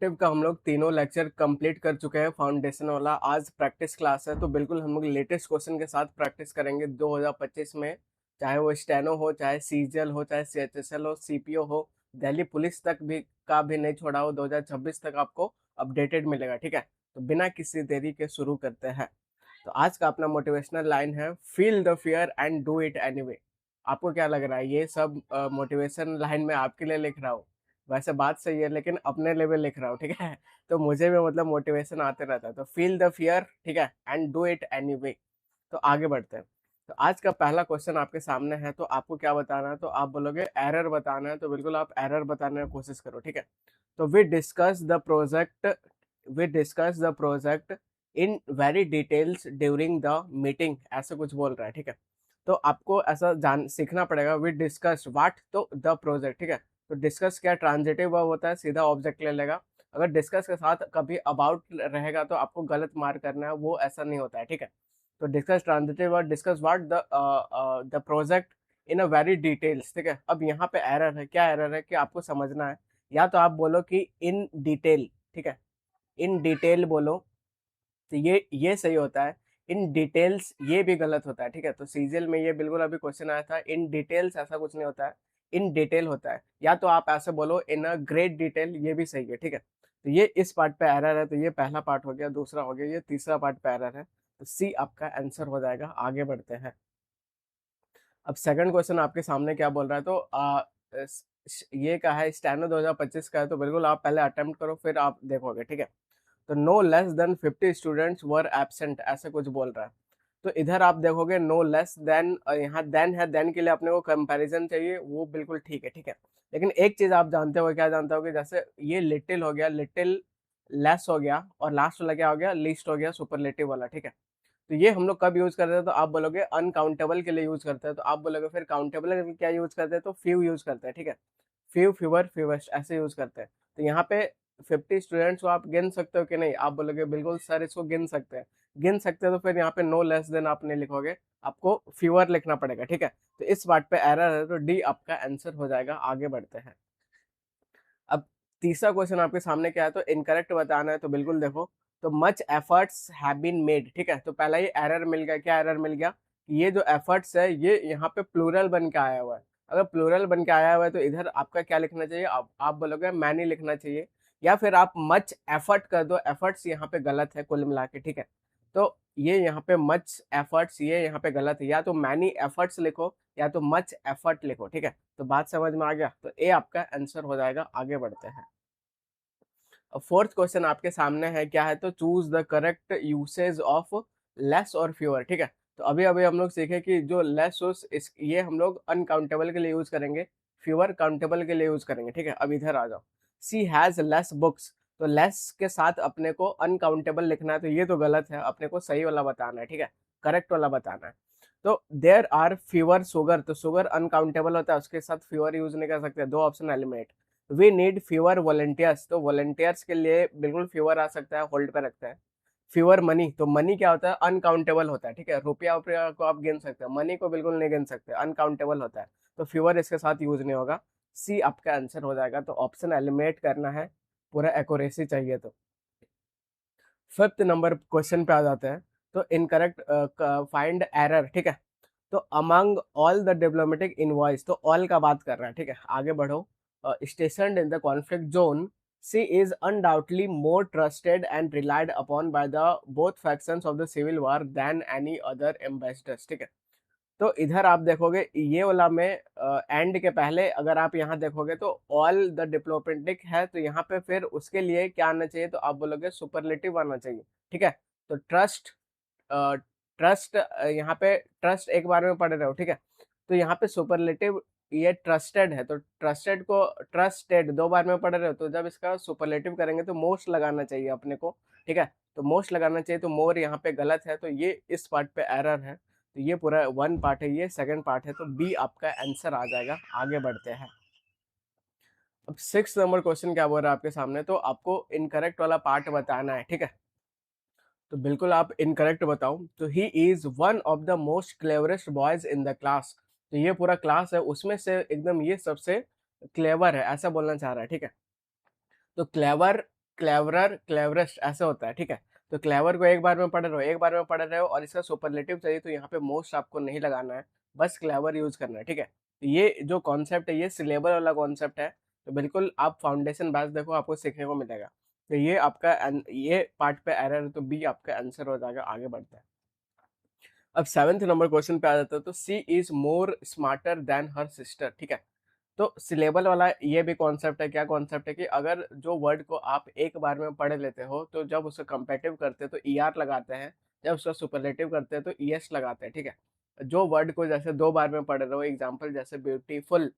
का हम लोग तीनों लेक्चर कंप्लीट कर चुके हैं। फाउंडेशन वाला आज प्रैक्टिस क्लास है, तो बिल्कुल हम लोग लेटेस्ट क्वेश्चन के साथ प्रैक्टिस करेंगे 2025 में। चाहे वो स्टेनो हो, चाहे सीजीएल हो, चाहे सीएचएसएल हो, सीपीओ हो, दिल्ली पुलिस तक भी का भी नहीं छोड़ा हो, 2026 तक आपको अपडेटेड मिलेगा। ठीक है, तो बिना किसी देरी के शुरू करते हैं। तो आज का अपना मोटिवेशनल लाइन है, feel the fear and do it anyway. आपको क्या लग रहा है, ये सब मोटिवेशन लाइन में आपके लिए लिख रहा हूँ? वैसे बात सही है, लेकिन अपने लेवल लिख रहा हूँ। ठीक है, तो मुझे भी मतलब मोटिवेशन आते रहता है। तो फील द फियर, ठीक है, एंड डू इट एनीवे। तो आगे बढ़ते हैं। तो आज का पहला क्वेश्चन आपके सामने है, तो आपको क्या बताना है? तो आप बोलोगे एरर बताना है, तो बिल्कुल आप एरर बताने की कोशिश करो। ठीक है, तो we discuss the project in very details during the meeting, ऐसे कुछ बोल रहा है। ठीक है, तो आपको ऐसा जान सीखना पड़ेगा। वी डिस्कस व्हाट, तो द प्रोजेक्ट। ठीक है, तो डिस्कस क्या ट्रांजिटिव वर्ब होता है, सीधा ऑब्जेक्ट ले लेगा। अगर डिस्कस के साथ कभी अबाउट रहेगा तो आपको गलत मार्क करना है, वो ऐसा नहीं होता है। ठीक है, तो discuss transitive verb, discuss what the project in a very details. ठीक है, अब यहाँ पे एरर है। क्या एरर है कि आपको समझना है, या तो आप बोलो कि इन डिटेल। ठीक है, इन डिटेल बोलो, तो ये सही होता है। इन डिटेल्स ये भी गलत होता है। ठीक है, तो सीजीएल में ये बिल्कुल अभी क्वेश्चन आया था, इन डिटेल्स ऐसा कुछ नहीं होता है, इन डिटेल होता है। या तो आप ऐसे बोलो इन अ ग्रेट डिटेल, ये भी सही है। ठीक है, तो ये इस पार्ट पे एरर है, तो ये पहला पार्ट हो गया। दूसरा हो गया, ये तीसरा पार्ट पे एरर है, तो सी आपका आंसर हो जाएगा। आगे बढ़ते हैं। अब सेकंड क्वेश्चन आपके सामने क्या बोल रहा है? तो ये का है, स्टैनो 2025 का है, तो बिल्कुल आप पहले अटेम्प्ट करो, फिर आप देखोगे। ठीक है, तो no less than 50 students were absent, ऐसे कुछ बोल रहा है। तो इधर आप देखोगे नो लेस देन, यहाँ देन है, देन के लिए अपने को कंपैरिजन चाहिए, वो बिल्कुल ठीक है। ठीक है, लेकिन एक चीज आप जानते हो, क्या जानते हो? कि जैसे ये लिटिल हो गया, लिटिल लेस हो गया, और लास्ट वाला क्या हो गया? लीस्ट हो गया, सुपरलेटिव वाला। ठीक है, तो ये हम लोग कब यूज करते हैं? तो आप बोलोगे अनकाउंटेबल के लिए यूज करते हैं। तो आप बोलोगे फिर काउंटेबल के लिए क्या यूज करते हैं? तो फ्यू यूज करते हैं। ठीक है, फ्यू, फीवर, फीवेस्ट, ऐसे यूज करते हैं। तो यहाँ पे 50 स्टूडेंट्स को आप गिन सकते हो कि नहीं? आप बोलोगे बिल्कुल सर, इसको गिन सकते हैं। गिन सकते हैं, तो फिर यहाँ पे नो लेस देन आप नहीं लिखोगे, आपको फीवर लिखना पड़ेगा। ठीक है, तो इस बात पे एरर है, तो डी आपका आंसर हो जाएगा। आगे बढ़ते हैं। अब तीसरा क्वेश्चन आपके सामने क्या है? तो इनकरेक्ट बताना है, तो बिल्कुल देखो, तो much efforts have been made. ठीक है, तो पहला ये एरर मिल गया। क्या एरर मिल गया? ये जो एफर्ट्स है, ये यहाँ पे प्लूरल बन के आया हुआ है। अगर प्लूरल बन के आया हुआ है, तो इधर आपका क्या लिखना चाहिए? आप बोलोगे मैनी लिखना चाहिए, या फिर आप मच एफर्ट कर दो। एफर्ट्स यहाँ पे गलत है कुल मिला के। ठीक है, तो ये यहाँ पे मच एफर्ट्स, ये यहाँ पे गलत है। या तो मैनी एफर्ट्स लिखो, या तो मच एफर्ट लिखो। ठीक है, तो बात समझ में आ गया? तो ए आपका आंसर हो जाएगा। आगे बढ़ते हैं। अब फोर्थ क्वेश्चन आपके सामने है, क्या है? तो choose the correct usage of less और फ्यूअर। ठीक है, तो अभी अभी हम लोग सीखे कि जो लेस इस ये हम लोग अनकाउंटेबल के लिए यूज करेंगे, फ्यूअर काउंटेबल के लिए यूज करेंगे। ठीक है, अब इधर आ जाओ। सी हैज लेस बुक्स, तो लेस के साथ अपने को अनकाउंटेबल लिखना है, तो ये तो गलत है, अपने को सही वाला बताना है। ठीक है, करेक्ट वाला बताना है। तो देयर आर फ्यूअर शुगर, तो शुगर अनकाउंटेबल होता है, उसके साथ फ्यूअर यूज नहीं कर सकते, दो option eliminate. We need fewer volunteers, तो वॉलंटियर्स के लिए बिल्कुल फ्यूअर आ सकता है, होल्ड पे रखता है। फ्यूअर मनी, तो मनी क्या होता है? अनकाउंटेबल होता है। ठीक है, रुपया रुपया को आप गिन सकते हैं, मनी को बिल्कुल नहीं गिन सकते, अनकाउंटेबल होता है, तो फ्यूअर इसके साथ यूज नहीं होगा। सी आपका आंसर हो जाएगा। तो ऑप्शन एलिमिनेट करना है, पूरा एक्यूरेसी चाहिए। तो फिफ्थ नंबर क्वेश्चन पे आ जाते हैं। तो इनकरेक्ट फाइंड एरर। ठीक है, तो among all the diplomatic invoice, तो ऑल का बात कर रहा है। ठीक है, आगे बढ़ो। Stationed in the conflict zone, she is undoubtedly more trusted and relied upon by the both factions of the civil war than any other ambassadors. ठीक है, तो इधर आप देखोगे ये वाला में एंड के पहले अगर आप यहाँ देखोगे, तो ऑल द डिप्लोमेटिक है, तो यहाँ पे फिर उसके लिए क्या आना चाहिए? तो आप बोलोगे सुपरलेटिव आना चाहिए। ठीक है, तो ट्रस्ट, ट्रस्ट, यहाँ पे ट्रस्ट एक बार में पढ़ रहे हो। ठीक है, तो यहाँ पे सुपरलेटिव, ये ट्रस्टेड है, तो ट्रस्टेड को ट्रस्टेड दो बार में पढ़ रहे हो, तो जब इसका सुपरलेटिव करेंगे तो मोस्ट लगाना चाहिए अपने को। ठीक है, तो मोस्ट लगाना चाहिए, तो मोर यहाँ पे गलत है, तो ये इस पार्ट पे एरर है। तो ये पूरा वन पार्ट है, ये सेकंड पार्ट है, तो बी आपका आंसर आ जाएगा। आगे बढ़ते हैं। अब सिक्स नंबर क्वेश्चन क्या बोल रहा है आपके सामने? तो आपको इनकरेक्ट वाला पार्ट बताना है। ठीक है, तो बिल्कुल आप इनकरेक्ट बताओ। तो he is one of the most cleverest boys in the class, तो ये पूरा क्लास है, उसमें से एकदम ये सबसे क्लेवर है, ऐसा बोलना चाह रहा है। ठीक है, तो क्लेवर क्लेवरर, क्लेवरेस्ट ऐसे होता है, ठीक है? तो क्लेवर को एक बार में पढ़ रहे हो, एक बार में पढ़ रहे हो और इसका सुपरलेटिव चाहिए तो यहाँ पे मोस्ट आपको नहीं लगाना है, बस क्लेवर यूज़ करना है, ठीक है? तो ये जो कॉन्सेप्ट है ये सिलेबल वाला कॉन्सेप्ट है, तो बिल्कुल आप फाउंडेशन बैच देखो आपको सीखने को मिलेगा। तो ये आपका ये पार्ट पे एरर है तो बी आपका आंसर हो जाएगा, आगे बढ़ते हैं। अब 7th नंबर क्वेश्चन पे आ जाता है, तो she is more smarter than her sister, ठीक है? तो सिलेबल वाला ये भी कॉन्सेप्ट है, क्या कॉन्सेप्ट है कि अगर जो वर्ड को आप एक बार में पढ़ लेते हो तो जब उसको कंपैरेटिव करते हैं तो ईआर लगाते हैं, जब उसका सुपरलेटिव करते हैं तो ईएस लगाते हैं, ठीक है? जो वर्ड को जैसे दो बार में पढ़ रहे हो, एग्जांपल जैसे ब्यूटीफुल,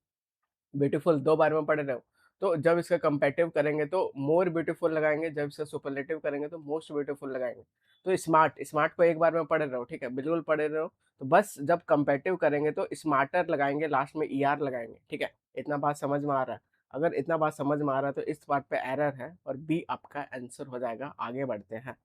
ब्यूटीफुल 2 बार में पढ़ रहे हो, तो जब इसका कंपैरेटिव करेंगे तो मोर ब्यूटीफुल लगाएँगे, जब इसका सुपरलेटिव करेंगे तो मोस्ट ब्यूटीफुल लगाएँगे। तो स्मार्ट, स्मार्ट को एक बार में पढ़ रहे हो, ठीक है? बिल्कुल पढ़ रहे हो, तो बस जब कंपैरेटिव करेंगे तो स्मार्टर लगाएँगे, लास्ट में ईआर लगाएँगे, ठीक है? इतना बात समझ में आ रहा है? अगर इतना बात समझ में आ रहा है तो इस बात पे एरर है और बी आपका आंसर हो जाएगा, आगे बढ़ते हैं।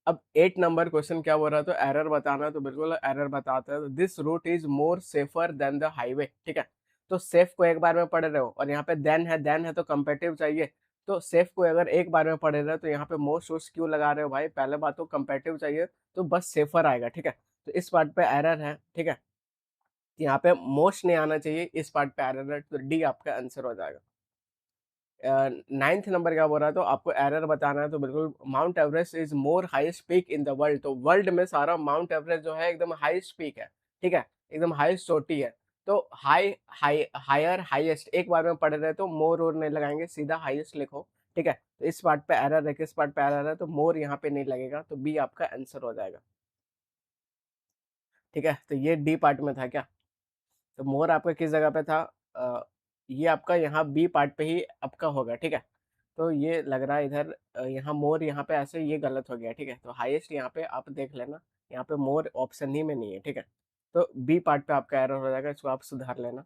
अब 8 नंबर क्वेश्चन क्या बोल रहा है, तो एरर बताना है, तो बिल्कुल एरर बताते हैं। तो this route is more safer than the highway, ठीक है? तो सेफ को एक बार में पढ़ रहे हो और यहाँ पे देन है तो कंपेटिव चाहिए। तो सेफ को अगर एक बार में पढ़ रहे हो तो यहाँ पे मोस्ट रूट्स क्यों लगा रहे हो भाई? पहले बात तो कंपेटिव चाहिए, तो बस सेफर आएगा, ठीक है? तो इस पार्ट पे एरर है, ठीक है? यहाँ पे मोस्ट नहीं आना चाहिए, इस पार्ट पे एरर है, तो डी आपका आंसर हो जाएगा। 9th नंबर क्या बोल रहा है, तो आपको एरर बताना है, तो बिल्कुल mount Everest is more highest peak in the world, तो वर्ल्ड में सारा माउंट एवरेस्ट जो है एकदम हाईएस्ट पीक है, ठीक है? एकदम हाईएस्ट चोटी है। तो हायर हाईएस्ट एक बार में पढ़ रहे हैं तो मोर और नहीं लगाएंगे, सीधा हाईएस्ट लिखो, ठीक है? तो इस पार्ट पे एरर है, किस पार्ट पे एरर है, तो मोर यहाँ पे नहीं लगेगा, तो बी आपका आंसर हो जाएगा, ठीक है? तो ये डी पार्ट में था क्या? तो मोर आपका किस जगह पे था? ये आपका यहाँ बी पार्ट पे ही आपका होगा, ठीक है? तो ये लग रहा है इधर यहाँ मोर यहाँ पे ऐसे ये गलत हो गया, ठीक है? तो हाईएस्ट यहाँ पे आप देख लेना, यहाँ पे मोर ऑप्शन ही में नहीं है, ठीक है? तो बी पार्ट पे आपका एरर हो जाएगा, इसको आप सुधार लेना।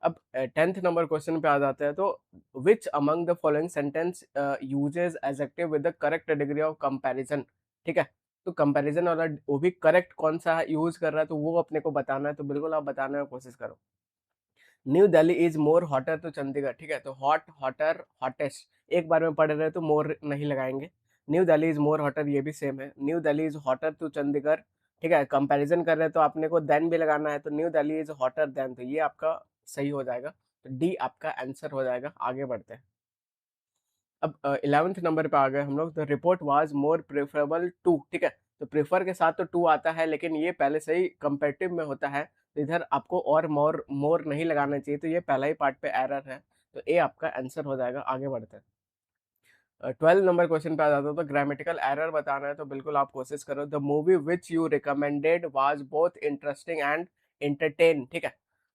अब 10th नंबर क्वेश्चन पे आ जाते हैं, तो which among the following sentence uses adjective with the correct degree of comparison, ठीक है? तो कंपैरिजन वाला वो भी करेक्ट कौन सा यूज कर रहा है तो वो अपने को बताना है, तो बिल्कुल आप बताने की कोशिश करो। New Delhi is more hotter to Chandigarh, ठीक है? तो हॉट, हॉटर, हॉटेस्ट एक बार में पढ़ रहे हैं तो मोर नहीं लगाएंगे। New Delhi is more hotter ये भी सेम है। New Delhi is hotter to Chandigarh, ठीक है? कंपैरिजन कर रहे हैं तो आपने को देन भी लगाना है, तो new Delhi is hotter then, तो ये आपका सही हो जाएगा, तो डी आपका आंसर हो जाएगा, आगे बढ़ते हैं। अब 11th नंबर पे आ गए हम लोग, the report was more preferable to, ठीक है? तो प्रेफर के साथ तो टू आता है लेकिन ये पहले से ही कंपेटिव में होता है, तो इधर आपको और मोर मोर नहीं लगाना चाहिए, तो ये पहला ही पार्ट पे एरर है, तो ए आपका आंसर हो जाएगा, आगे बढ़ते हैं। 12 नंबर क्वेश्चन पे आ जाता हूँ, तो ग्रामेटिकल एरर बताना है, तो बिल्कुल आप कोशिश करो। The movie which you recommended was both interesting and entertain, ठीक है?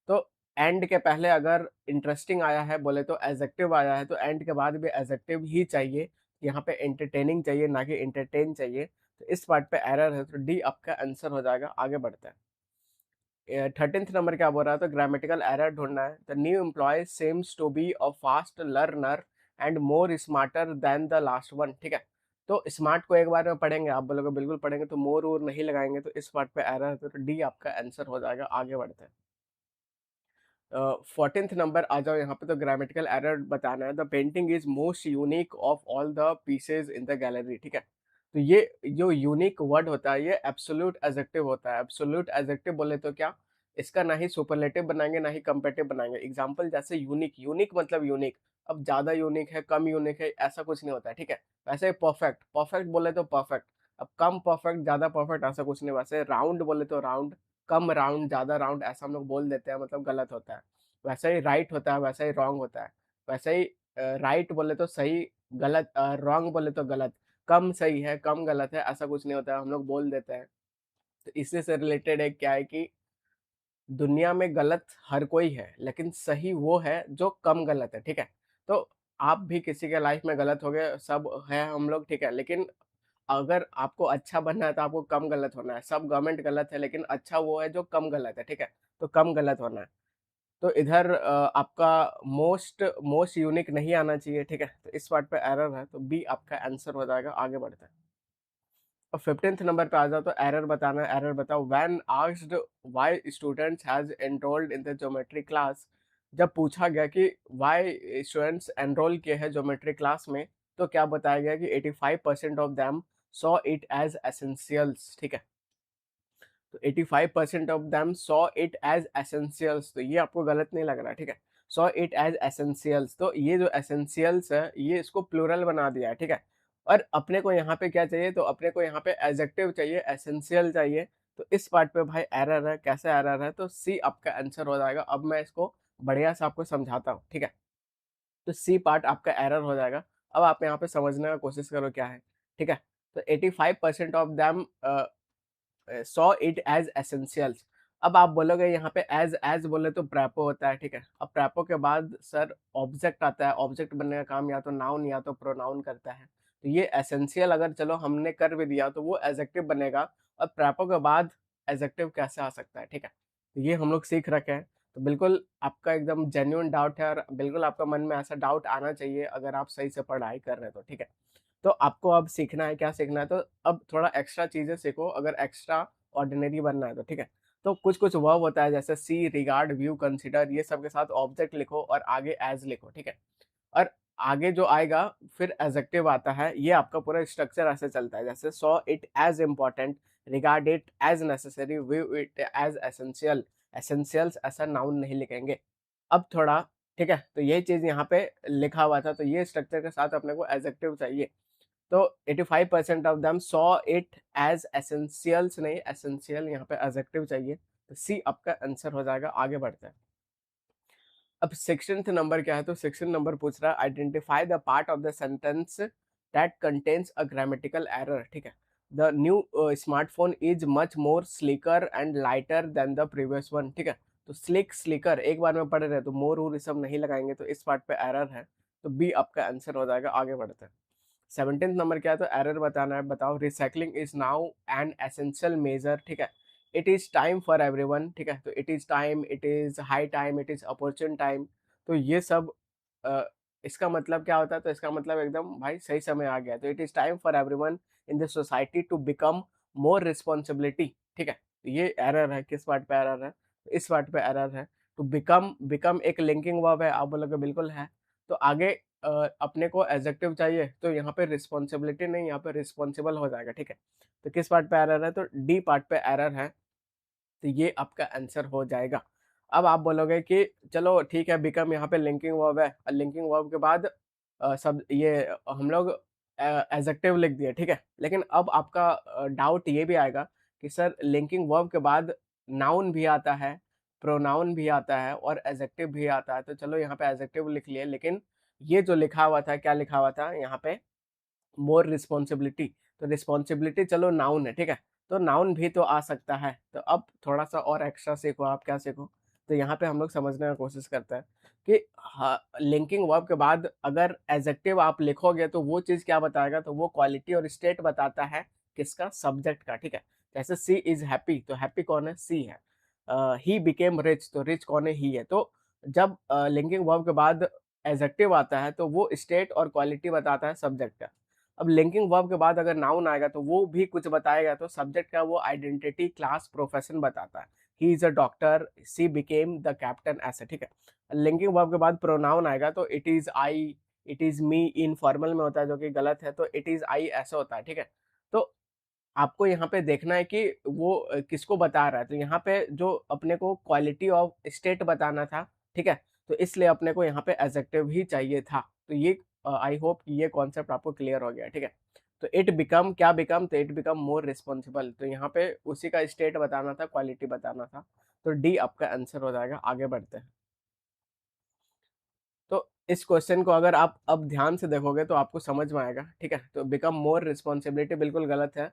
तो एंड के पहले अगर इंटरेस्टिंग आया है बोले तो एडजेक्टिव आया है, तो एंड के बाद भी एडजेक्टिव ही चाहिए, यहाँ पे एंटरटेनिंग चाहिए ना कि एंटरटेन चाहिए, तो इस पार्ट पे एरर है, तो डी आपका आंसर हो जाएगा, आगे बढ़ते हैं। 13th नंबर क्या बोल रहा है, तो ग्रामेटिकल एरर ढूंढना है। The new employ seems to be a fast learner and more smarter than the last one, ठीक है? तो स्मार्ट को एक बार में पढ़ेंगे, आप बोलोगे बिल्कुल पढ़ेंगे, तो मोर और नहीं लगाएंगे, तो इस पार्ट पे एरर है, तो डी आपका आंसर हो जाएगा, आगे बढ़ते हैं। 14th नंबर आ जाओ यहाँ पे, तो ग्रामेटिकल एरर बताना है। The painting is most unique of all the pieces in the gallery, ठीक है? तो ये जो यूनिक वर्ड होता है ये एब्सोल्यूट एडजेक्टिव होता है। एब्सोल्यूट एडजेक्टिव बोले तो क्या, इसका ना ही सुपरलेटिव बनाएंगे ना ही कंपेटिव बनाएंगे। एग्जाम्पल जैसे यूनिक, यूनिक मतलब यूनिक, अब ज्यादा यूनिक है कम यूनिक है ऐसा कुछ नहीं होता है, ठीक है? वैसे परफेक्ट, परफेक्ट बोले तो परफेक्ट, अब कम परफेक्ट ज्यादा परफेक्ट ऐसा कुछ नहीं। वैसे राउंड बोले तो राउंड, कम राउंड ज्यादा राउंड ऐसा हम लोग बोल देते हैं, मतलब गलत होता है। वैसा ही राइट होता है, वैसा ही रॉन्ग होता है। वैसा ही राइट बोले तो सही, गलत रॉन्ग बोले तो गलत, कम सही है कम गलत है ऐसा कुछ नहीं होता है, हम लोग बोल देते हैं। तो इसी से रिलेटेड है क्या है कि दुनिया में गलत हर कोई है लेकिन सही वो है जो कम गलत है, ठीक है? तो आप भी किसी के लाइफ में गलत हो गए, सब है हम लोग, ठीक है? लेकिन अगर आपको अच्छा बनना है तो आपको कम गलत होना है। सब गवर्नमेंट गलत है लेकिन अच्छा वो है जो कम गलत है, ठीक है? तो कम गलत होना है। तो इधर आपका मोस्ट मोस्ट यूनिक नहीं आना चाहिए, ठीक है? तो इस पार्ट पे एरर है, तो बी आपका आंसर हो जाएगा, आगे बढ़ते हैं। और 15th नंबर पे आ जाओ, तो एरर बताना है। एरर बताओ, when asked why students has enrolled in the geometry class, जब पूछा गया कि वाई स्टूडेंट्स एनरोल किए हैं ज्योमेट्री क्लास में, तो क्या बताया गया कि 85% of them saw it as essentials, ठीक है। तो 85% of them saw it as essentials, तो ये आपको गलत नहीं लग रहा, ठीक है। सॉ इट एज एसेंशियल्स, तो ये जो एसेंशियल्स है ये इसको प्लूरल बना दिया है, ठीक है। और अपने को यहाँ पे क्या चाहिए, तो अपने को यहाँ पे एडजेक्टिव चाहिए, एसेंशियल चाहिए। तो इस पार्ट पे भाई एरर है, कैसे एरर है, तो सी आपका आंसर हो जाएगा। अब मैं इसको बढ़िया से आपको समझाता हूँ, ठीक है। तो सी पार्ट आपका एरर हो जाएगा। अब आप यहाँ पे समझने का कोशिश करो क्या है, ठीक है। तो 85% of them saw it as essentials. अब आप बोलोगे यहाँ पे एज एज बोले तो प्रेपो होता है, ठीक है। अब प्रेपो के बाद सर ऑब्जेक्ट आता है, ऑब्जेक्ट बनने का काम या तो नाउन या तो प्रोनाउन करता है। तो ये एसेंशियल अगर चलो हमने कर भी दिया तो वो एडजेक्टिव बनेगा, और प्रेपो के बाद एडजेक्टिव कैसे आ सकता है, ठीक है। तो ये हम लोग सीख रखे हैं। तो बिल्कुल आपका एकदम जेन्युइन डाउट है, और बिल्कुल आपका मन में ऐसा डाउट आना चाहिए अगर आप सही से पढ़ाई कर रहे हो तो, ठीक है। तो आपको अब सीखना है, क्या सीखना है, तो अब थोड़ा एक्स्ट्रा चीज़ें सीखो अगर एक्स्ट्रा ऑर्डिनरी बनना है तो, ठीक है। तो कुछ-कुछ वर्ब होता है जैसे सी, रिगार्ड, व्यू, कंसीडर, ये सब के साथ ऑब्जेक्ट लिखो और आगे एज़ लिखो, ठीक है। और आगे जो आएगा फिर एडजेक्टिव आता है, ये आपका पूरा स्ट्रक्चर ऐसे चलता है जैसे saw it as important, regard it as necessary, view it as essential. Essentials ऐसा नाउन नहीं लिखेंगे। अब थोड़ा, ठीक है, तो ये चीज़ यहाँ पे लिखा हुआ था, तो ये स्ट्रक्चर के साथ अपने को एडजेक्टिव चाहिए। तो 85% of them saw it as essentials, नहीं एसेंशियल, यहाँ पे एडजेक्टिव चाहिए। तो सी आपका आंसर हो जाएगा। आगे बढ़ते हैं। अब 16th नंबर क्या है, तो 16 नंबर पूछ रहा है identify the part of the sentence that contains a grammatical error, ठीक है। The new smartphone is much more slicker and lighter than the previous one, ठीक है। तो स्लिक, स्लीकर एक बार में पढ़ रहे हैं तो मोर और सब नहीं लगाएंगे, तो इस पार्ट पे एरर है। तो बी आपका आंसर हो जाएगा। आगे बढ़ते हैं। 17th नंबर क्या है, तो एरर बताना है। बताओ recycling is now an essential measure, ठीक है। It is time for everyone, ठीक है। तो it is time, it is high time, it is opportune time. तो ये सब अ, इसका मतलब क्या होता है, तो इसका मतलब एकदम भाई सही समय आ गया। तो it is time for everyone in the society to become more responsibility, ठीक है। तो ये एरर है, किस पार्ट पे एरर है, तो इस पार्ट पे एरर है। तो बिकम, बिकम एक लिंकिंग वर्ब है, आप बोलोगे बिल्कुल है। तो आगे अपने को एडजेक्टिव चाहिए, तो यहाँ पे रिस्पॉन्सिबिलिटी नहीं, यहाँ पे रिस्पॉन्सिबल हो जाएगा, ठीक है। तो किस पार्ट पे एरर है, तो डी पार्ट पे एरर है। तो ये आपका आंसर हो जाएगा। अब आप बोलोगे कि चलो ठीक है, बिकम यहाँ पे लिंकिंग वर्ब है, और लिंकिंग वर्ब के बाद सब ये हम लोग एडजेक्टिव लिख दिए, ठीक है। लेकिन अब आपका डाउट ये भी आएगा कि सर लिंकिंग वर्ब के बाद नाउन भी आता है, प्रोनाउन भी आता है और एडजेक्टिव भी आता है। तो चलो यहाँ पे एडजेक्टिव लिख लिए, लेकिन ये जो लिखा हुआ था, क्या लिखा हुआ था यहाँ पे, मोर रिस्पॉन्सिबिलिटी। तो रिस्पॉन्सिबिलिटी चलो नाउन है, ठीक है। तो नाउन भी तो आ सकता है। तो अब थोड़ा सा और एक्स्ट्रा सीखो, आप क्या सीखो, तो यहाँ पे हम लोग समझने की कोशिश करते हैं कि हाँ, लिंकिंग वर्ब के बाद अगर एडजेक्टिव आप लिखोगे तो वो चीज़ क्या बताएगा, तो वो क्वालिटी और स्टेट बताता है, किसका, सब्जेक्ट का, ठीक है। जैसे सी इज हैप्पी, तो हैप्पी कौन है, सी है। ही बिकेम रिच, तो रिच कौन है, ही है। तो जब लिंकिंग वर्ब के बाद एडजेक्टिव आता है तो वो स्टेट और क्वालिटी बताता है सब्जेक्ट का। अब लिंकिंग वर्ब के बाद अगर नाउन आएगा तो वो भी कुछ बताएगा, तो सब्जेक्ट का वो आइडेंटिटी, क्लास, प्रोफेशन बताता है। He is a doctor, C became the captain, ऐसे, ठीक है। लिंकिंग वर्ब के बाद प्रोनाउन आएगा तो it is I, it is me, informal में होता है जो कि गलत है, तो इट इज आई ऐसा होता है, ठीक है। तो आपको यहाँ पे देखना है कि वो किसको बता रहा है। तो यहाँ पे जो अपने को क्वालिटी ऑफ स्टेट बताना था, ठीक है। तो इसलिए अपने को यहाँ पे एडजेक्टिव ही चाहिए था। तो ये आई होप कि ये कॉन्सेप्ट आपको क्लियर हो गया, ठीक है। तो इट बिकम, क्या बिकम, तो इट बिकम मोर रिस्पॉन्सिबल। तो यहाँ पे उसी का स्टेट बताना था, क्वालिटी बताना था। तो डी आपका आंसर हो जाएगा। आगे बढ़ते हैं। तो इस क्वेश्चन को अगर आप अब ध्यान से देखोगे तो आपको समझ में आएगा, ठीक है। तो बिकम मोर रिस्पॉन्सिबिलिटी बिल्कुल गलत है।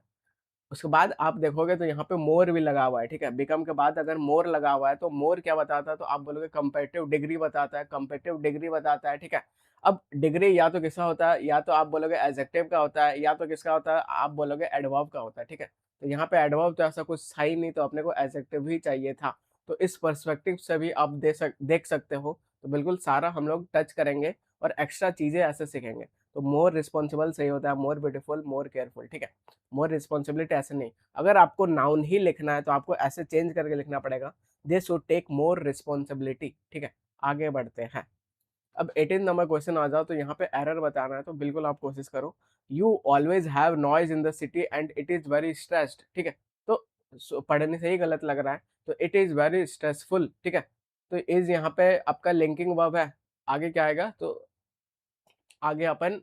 उसके बाद आप देखोगे तो यहाँ पे मोर भी लगा हुआ है, ठीक है। बिकम के बाद अगर मोर लगा हुआ है तो मोर क्या बताता है, तो आप बोलोगे कंपेरेटिव डिग्री बताता है, कंपेरेटिव डिग्री बताता है, ठीक है। अब डिग्री या तो किसका होता है, या तो आप बोलोगे एडजेक्टिव का होता है, या तो किसका होता है, आप बोलोगे एडवर्ब का होता है, ठीक है। तो यहाँ पे एडवर्ब तो ऐसा कुछ था ही नहीं, तो अपने को एडजेक्टिव ही चाहिए था। तो इस पर्सपेक्टिव से भी आप देख सकते हो। तो बिल्कुल सारा हम लोग टच करेंगे और एक्स्ट्रा चीजें ऐसे सीखेंगे। तो मोर रिस्पॉन्सिबल सही होता है, मोर ब्यूटीफुल, मोर केयरफुल, ठीक है। मोर रिस्पॉन्सिबिलिटी ऐसे नहीं। अगर आपको नाउन ही लिखना है तो आपको ऐसे चेंज करके लिखना पड़ेगा, they should take more responsibility, ठीक है। आगे बढ़ते हैं। अब 18 नंबर क्वेश्चन आ जाओ, तो यहाँ पे एरर बताना है, तो बिल्कुल आप कोशिश करो। You always have noise in the city and it is very stressed, ठीक है। तो पढ़ने से ही गलत लग रहा है, तो इट इज वेरी स्ट्रेसफुल, ठीक है। तो इज यहाँ पे आपका लिंकिंग वर्ब है, आगे क्या आएगा, तो आगे अपन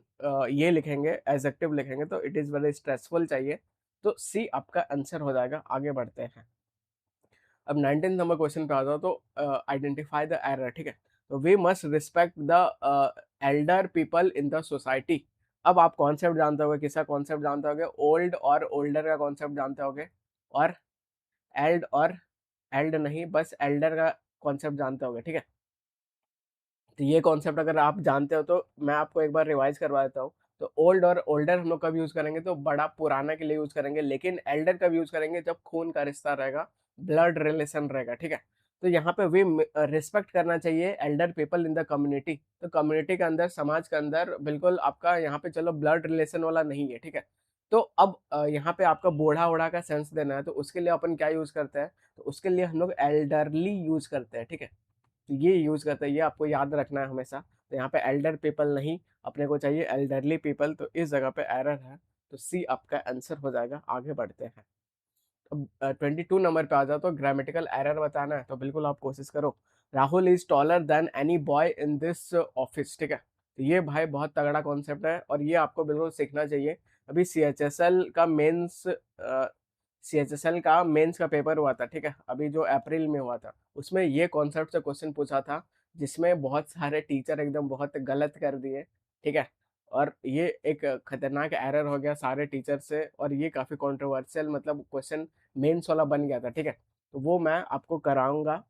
ये लिखेंगे, एडजेक्टिव लिखेंगे, तो इट इज वेरी स्ट्रेसफुल चाहिए, तो सी आपका आंसर हो जाएगा। आगे बढ़ते हैं। अब 19 नंबर क्वेश्चन पे आ जाओ, तो आइडेंटिफाई द एरर, ठीक है। तो we must respect the elder people in the society. अब आप कॉन्सेप्ट जानते होगे, किसका कॉन्सेप्ट जानते होगे, ओल्ड और ओल्डर का कॉन्सेप्ट जानते होगे, और एल्ड नहीं, बस एल्डर का कॉन्सेप्ट जानते होगे, ठीक है। तो ये कॉन्सेप्ट अगर आप जानते हो, तो मैं आपको एक बार रिवाइज करवा देता हूँ। तो ओल्ड और ओल्डर हम लोग कब यूज करेंगे, तो बड़ा पुराना के लिए यूज करेंगे, लेकिन एल्डर कब यूज करेंगे, जब खून का रिश्ता रहेगा, ब्लड रिलेशन रहेगा, ठीक है। तो यहाँ पे वी रिस्पेक्ट करना चाहिए Elder people in the community. तो कम्युनिटी के अंदर, समाज के अंदर, बिल्कुल आपका यहाँ पे चलो ब्लड रिलेशन वाला नहीं है, ठीक है। तो अब यहाँ पे आपका बूढ़ा ओढ़ा का सेंस देना है, तो उसके लिए अपन क्या यूज करते हैं, तो उसके लिए हम लोग एल्डरली यूज करते हैं, ठीक है। तो ये यूज करते हैं, ये आपको याद रखना है हमेशा। तो यहाँ पे एल्डर पीपल नहीं, अपने को चाहिए एल्डरली पीपल, तो इस जगह पे एरर है, तो सी आपका आंसर हो जाएगा। आगे बढ़ते हैं। अब 22 नंबर पे आ जाओ, तो ग्रामेटिकल एरर बताना है, तो बिल्कुल आप कोशिश करो। Rahul is taller than any boy in this office, ठीक है। तो ये भाई बहुत तगड़ा कॉन्सेप्ट है, और ये आपको बिल्कुल सीखना चाहिए। अभी सीएचएसएल का मेंस का पेपर हुआ था, ठीक है, अभी जो अप्रैल में हुआ था, उसमें ये कॉन्सेप्ट से क्वेश्चन पूछा था, जिसमें बहुत सारे टीचर एकदम बहुत गलत कर दिए, ठीक है। और ये एक खतरनाक एरर हो गया सारे टीचर से, और ये काफ़ी कंट्रोवर्शियल मतलब क्वेश्चन मेंस वाला बन गया था, ठीक है। तो वो मैं आपको कराऊंगा।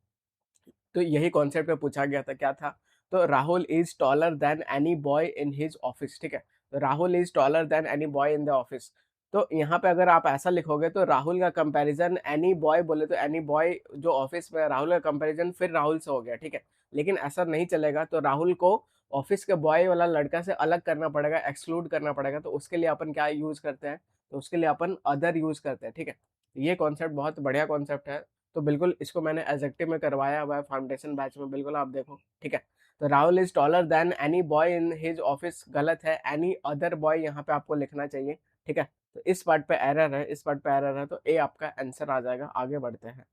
तो यही कॉन्सेप्ट पे पूछा गया था, क्या था, तो Rahul is taller than any boy in his office, ठीक है। तो Rahul is taller than any boy in the office. तो यहाँ पे अगर आप ऐसा लिखोगे, तो राहुल का कंपैरिजन एनी बॉय बोले, तो एनी बॉय जो ऑफिस में, राहुल का कंपैरिजन फिर राहुल से हो गया, ठीक है। लेकिन ऐसा नहीं चलेगा, तो राहुल को ऑफिस के बॉय वाला लड़का से अलग करना पड़ेगा, एक्सक्लूड करना पड़ेगा। तो उसके लिए अपन क्या यूज करते हैं, तो उसके लिए अपन अदर यूज करते हैं, ठीक है। ये कॉन्सेप्ट बहुत बढ़िया कॉन्सेप्ट है, तो बिल्कुल इसको मैंने एडजेक्टिव में करवाया हुआ है फाउंडेशन बैच में, बिल्कुल आप देखो, ठीक है। तो Rahul is taller than any boy in his office गलत है, एनी अदर बॉय यहाँ पे आपको लिखना चाहिए, ठीक है। तो इस पार्ट पे एरर है, इस पार्ट पे एरर है, तो ए आपका आंसर आ जाएगा। आगे बढ़ते हैं।